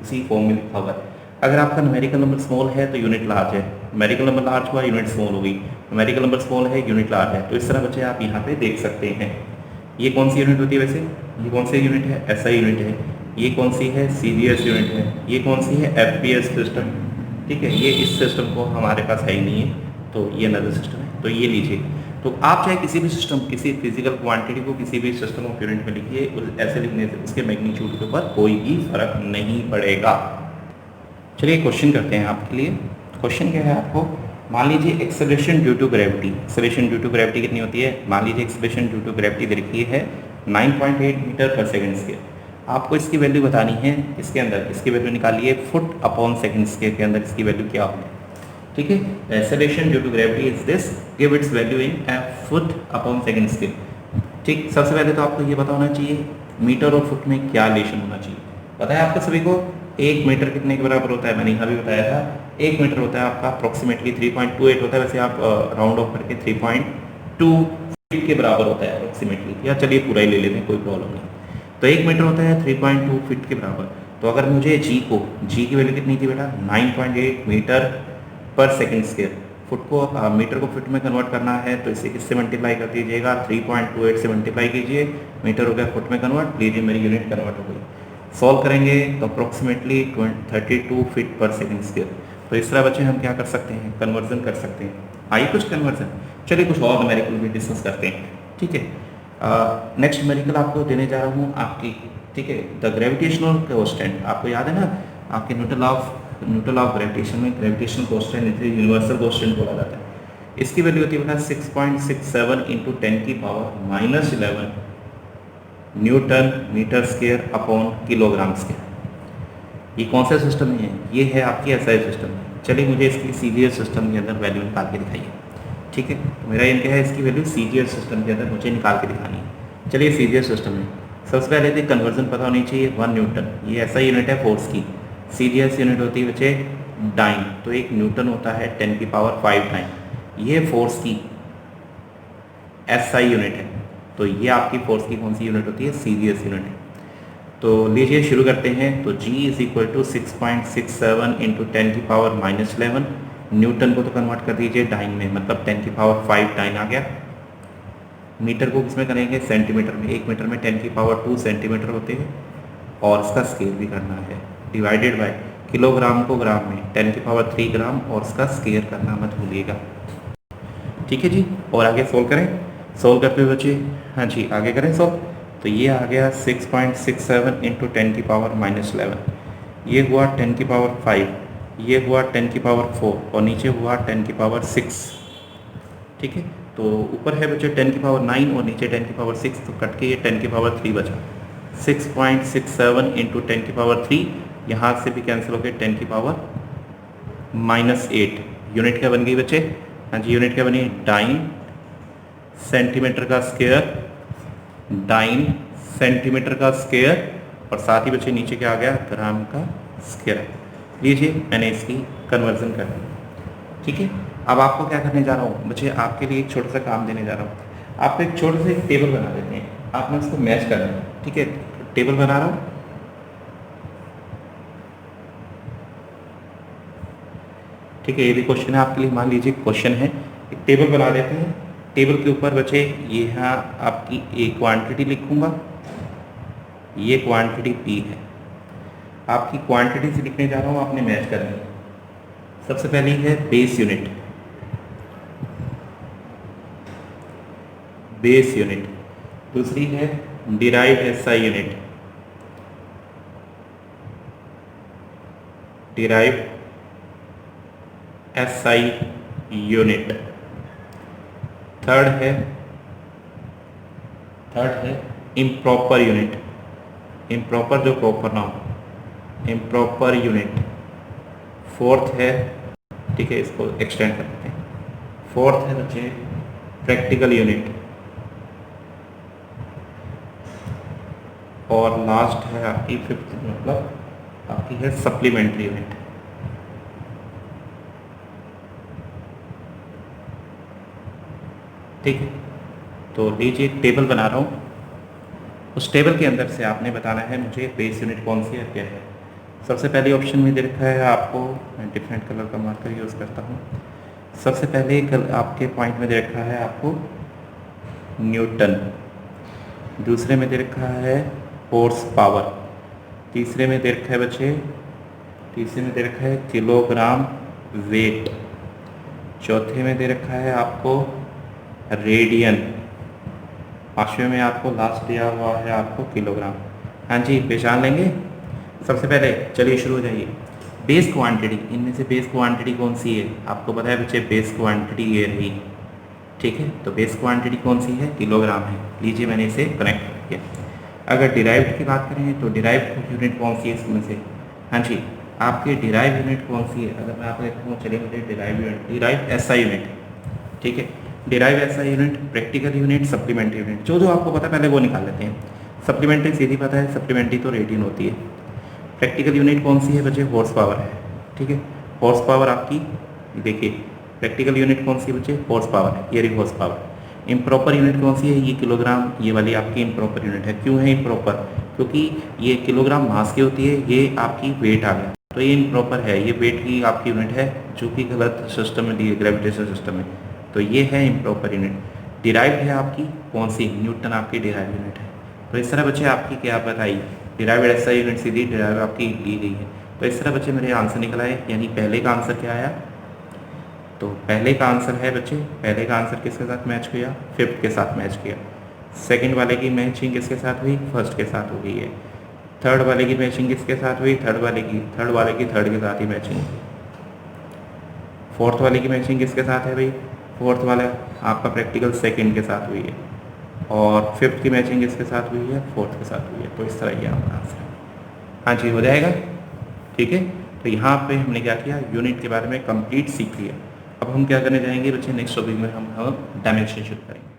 उसी फॉर्म में लिखा हुआ है। अगर आपका न्यूमेरिकल नंबर स्मॉल है तो यूनिट लार्ज है, न्यूमेरिकल नंबर लार्ज हुआ यूनिट स्मॉल हो गई, न्यूमेरिकल नंबर स्मॉल है यूनिट लार्ज है। तो इस तरह बच्चे आप यहाँ पे देख सकते हैं। ये कौन सी यूनिट होती है वैसे, ये कौन सी यूनिट है, SI यूनिट है। ये कौन सी है, CGS यूनिट है। ये कौन सी है, FPS सिस्टम। ठीक है, ये इस सिस्टम को हमारे पास है ही नहीं है, तो ये अनदर सिस्टम है, तो ये लीजिए। तो आप चाहे किसी भी सिस्टम, किसी फिजिकल क्वांटिटी को किसी भी सिस्टम ऑफ यूनिट में लिखिए, ऐसे लिखने से उसके मैग्नीट्यूड के ऊपर कोई भी फर्क नहीं पड़ेगा। चलिए क्वेश्चन करते हैं आपके लिए। क्वेश्चन क्या है आपको, मान लीजिए acceleration due to gravity. Acceleration due to gravity कितनी होती है, मान लीजिए एक्सेलरेशन ड्यू टू ग्रेविटी दे रखी है 9.8 मीटर पर सेकंड स्क्वायर। आपको इसकी वैल्यू बतानी है, इसके अंदर इसकी वैल्यू निकालिए फुट अपॉन सेकंड स्क्वायर के अंदर इसकी वैल्यू क्या होगी। ठीक है, acceleration due to gravity is this, give its value in foot upon second square. ठीक, सबसे पहले तो आपको ये पता होना चाहिए मीटर और फुट में क्या रिलेशन होना चाहिए। पता है आपको सभी को 1 मीटर कितने के बराबर होता है, मैंने यहाँ भी बताया था 1 मीटर होता है आपका अप्रोक्सीमेटली 3.28 होता है, वैसे आप राउंड ऑफ करके 3.2 फीट के बराबर होता है अप्रोक्सीमेटली, या चलिए पूरा ही ले लेते हैं, कोई प्रॉब्लम नहीं। तो 1 मीटर होता है 3.2 फीट के बराबर। तो अगर मुझे जी की वैल्यू कितनी थी बेटा 9.8 मीटर पर सेकेंड स्क्वायर, फुट को मीटर को फुट में कन्वर्ट करना है तो इसे किससे मल्टीप्लाई कर दीजिएगा, 3.28 से मल्टीप्लाई कीजिए, मीटर हो गया फुट में कन्वर्ट, लीजिए मेरी यूनिट कन्वर्ट हो गई। सॉल्व करेंगे तो अप्रोक्सीमेटली 32 फीट पर सेकेंड स्क्वायर। तो इस तरह बच्चे हम क्या कर सकते हैं, कन्वर्जन कर सकते हैं। आइए कुछ कन्वर्जन, चलिए कुछ और न्यूमेरिकल भी डिस्कस करते हैं। ठीक है, नेक्स्ट न्यूमेरिकल आपको देने जा रहा हूँ आपकी, ठीक है, द ग्रेविटेशनल कांस्टेंट। आपको याद है ना आपके न्यूटन ऑफ ग्रेविटेशन में ग्रेविटेशनल कांस्टेंट यूनिवर्सल कांस्टेंट बोला जाता है। इसकी वैल्यू होती है बेटा 6.67 into 10⁻11 newton metre square upon kilogram square. ये कौन सा सिस्टम है, ये है आपकी एसआई सिस्टम। चलिए मुझे इसकी सीजीएस सिस्टम के अंदर वैल्यू निकाल के दिखाइए। ठीक है, तो मेरा एम क्या है, इसकी वैल्यू सीजीएस सिस्टम के अंदर मुझे निकाल के दिखानी है। चलिए सीजीएस सिस्टम में सबसे पहले तो कन्वर्जन पता होनी चाहिए, 1 न्यूटन ये ऐसा यूनिट है फोर्स की। सीजीएस यूनिट होती है बच्चे डाइन, तो 1 न्यूटन होता है 10⁵ टाइम। ये फोर्स की एसआई यूनिट है, तो ये आपकी फोर्स की कौन सी यूनिट होती है, सीजीएस यूनिट है। तो लीजिए शुरू करते हैं। तो G is equal to 6.67 into 10⁻11 newton को तो कन्वर्ट कर दीजिए डाइन में, मतलब 10⁵ डाइन आ गया। मीटर को किसमें करेंगे, सेंटीमीटर में। 1 मीटर में 10⁵2 सेंटीमीटर होते हैं, और इसका स्केल भी करना है, डिवाइडेड बाय किलोग्राम को ग्राम में 10⁵3 ग्राम, और इसका स्केल करना मत भूलिएगा। ठीक है जी, और आगे सोल्व करें। सोल्व करते हुए बच्चे, हाँ जी आगे करें सोल्व। तो ये आ गया 6.67 इंटू 10⁻11, ये हुआ 10⁵5, ये हुआ 10⁵4, और नीचे हुआ 10⁵6। ठीक है, तो ऊपर है बच्चे 10⁵9 और नीचे 10⁵6, तो कट के ये 10⁵3 बचा। 6.67 इंटू 10⁵3, यहाँ से भी कैंसिल हो गए 10⁻⁻8। यूनिट क्या बन गई बच्चे, हाँ जी यूनिट क्या बनी, डाइन सेंटीमीटर का स्क्वायर, डाइन सेंटीमीटर का स्क्वायर, और साथ ही बच्चे नीचे क्या आ गया, ग्राम का स्क्वायर। लीजिए मैंने इसकी कन्वर्जन कर दी। ठीक है, अब आपको क्या करने जा रहा हूँ बच्चे, आपके लिए एक छोटा सा काम देने जा रहा हूँ। आपको एक छोटे से टेबल बना देते हैं, आपने उसको मैच करना है। ठीक है, टेबल बना रहा हूँ। ठीक है, ये भी क्वेश्चन है आपके लिए, मान लीजिए क्वेश्चन है, एक टेबल बना देते हैं। टेबल के ऊपर बच्चे ये यहाँ आपकी एक क्वांटिटी लिखूंगा, ये क्वांटिटी P है। आपकी क्वांटिटी से लिखने जा रहा हूँ, आपने मैच करनी है। सबसे पहली है बेस यूनिट, बेस यूनिट। दूसरी है derived SI unit, derived SI unit. Third है इम्प्रॉपर यूनिट, इम्प्रॉपर जो प्रॉपर ना हो, इम्प्रॉपर यूनिट। फोर्थ है, ठीक है इसको एक्सटेंड कर देते हैं, फोर्थ है बच्चे प्रैक्टिकल यूनिट, और लास्ट है आपकी फिफ्थ, मतलब आपकी है सप्लीमेंट्री यूनिट। ठीक है, तो लीजिए एक टेबल बना रहा हूँ, उस टेबल के अंदर से आपने बताना है मुझे बेस यूनिट कौन सी है क्या है। सबसे पहले ऑप्शन में दे रखा है आपको, मैं डिफरेंट कलर का मार्कर यूज़ करता हूँ। सबसे पहले आपके पॉइंट में दे रखा है आपको न्यूटन, दूसरे में दे रखा है हॉर्स पावर, तीसरे में दे रखा है बच्चे, तीसरे में दे रखा है किलोग्राम वेट, चौथे में दे रखा है आपको रेडियन, पांचवें में आपको लास्ट दिया हुआ है आपको किलोग्राम। हाँ जी, पहचान लेंगे। सबसे पहले चलिए शुरू हो जाइए। बेस क्वांटिटी, इनमें से बेस क्वांटिटी कौन सी है? आपको पता है बच्चे बेस क्वांटिटी ये रही, ठीक है। तो बेस क्वांटिटी कौन सी है? किलोग्राम है। लीजिए मैंने इसे कनेक्ट कर दिया। अगर डिराइव्ड की बात करें तो डिराइव्ड यूनिट कौन सी है इसमें से? हाँ जी, आपके डिराइव यूनिट कौन सी है? अगर मैं आपको देखूँ, चलिए मुझे derive unit, derive SI unit, ठीक है। Derive SI unit, practical unit, supplementary unit, जो जो आपको पता है पहले वो निकाल लेते हैं। सप्लीमेंट्री सीधी पता है, सप्लीमेंट्री तो रेटिन होती है। प्रैक्टिकल यूनिट कौन सी है बच्चे? हॉर्स पावर है, ठीक है। हॉर्स पावर आपकी, देखिए प्रैक्टिकल यूनिट कौन सी है बच्चे? हॉर्स पावर है, ये रही हॉर्स पावर। इम्प्रॉपर यूनिट कौन सी है? ये किलोग्राम, ये वाली आपकी इम्प्रॉपर यूनिट है। क्यों है इम्प्रॉपर? क्योंकि ये किलोग्राम मास की होती है, ये आपकी वेट आ गया, तो ये इम्प्रॉपर है, ये वेट की आपकी यूनिट है, जो कि गलत सिस्टम में दी है, ग्रेविटेशनल सिस्टम में, तो ये है इम्प्रॉपर यूनिट। डिराइव्ड है आपकी कौन सी? न्यूटन आपकी डिराइव यूनिट है। तो इस तरह बच्चे आपकी क्या बताई? डिराइव्ड एसआई यूनिट सीधी डिराइव आपकी दी गई है। तो इस तरह बच्चे मेरे आंसर निकला है, यानी पहले का आंसर क्या आया? तो पहले का आंसर है बच्चे, पहले का आंसर किसके साथ मैच किया? फिफ्थ के साथ मैच किया। सेकंड वाले की मैचिंग किसके साथ हुई? फर्स्ट के साथ हो गई है। थर्ड वाले की मैचिंग किसके साथ हुई? थर्ड वाले की थर्ड के साथ ही मैचिंग हुई। फोर्थ वाले की मैचिंग किसके साथ है भाई? फोर्थ वाला आपका प्रैक्टिकल सेकंड के साथ हुई है। और फिफ्थ की मैचिंग किसके साथ हुई है? फोर्थ के साथ हुई है। तो इस तरह ये आपका आंसर है। हाँ जी, हो जाएगा, ठीक है। तो यहाँ पे हमने क्या किया? यूनिट के बारे में कंप्लीट सीख लिया। अब हम क्या करने जाएंगे बच्चे? नेक्स्ट टॉपिक में हम डायमेंशन शुरू करेंगे।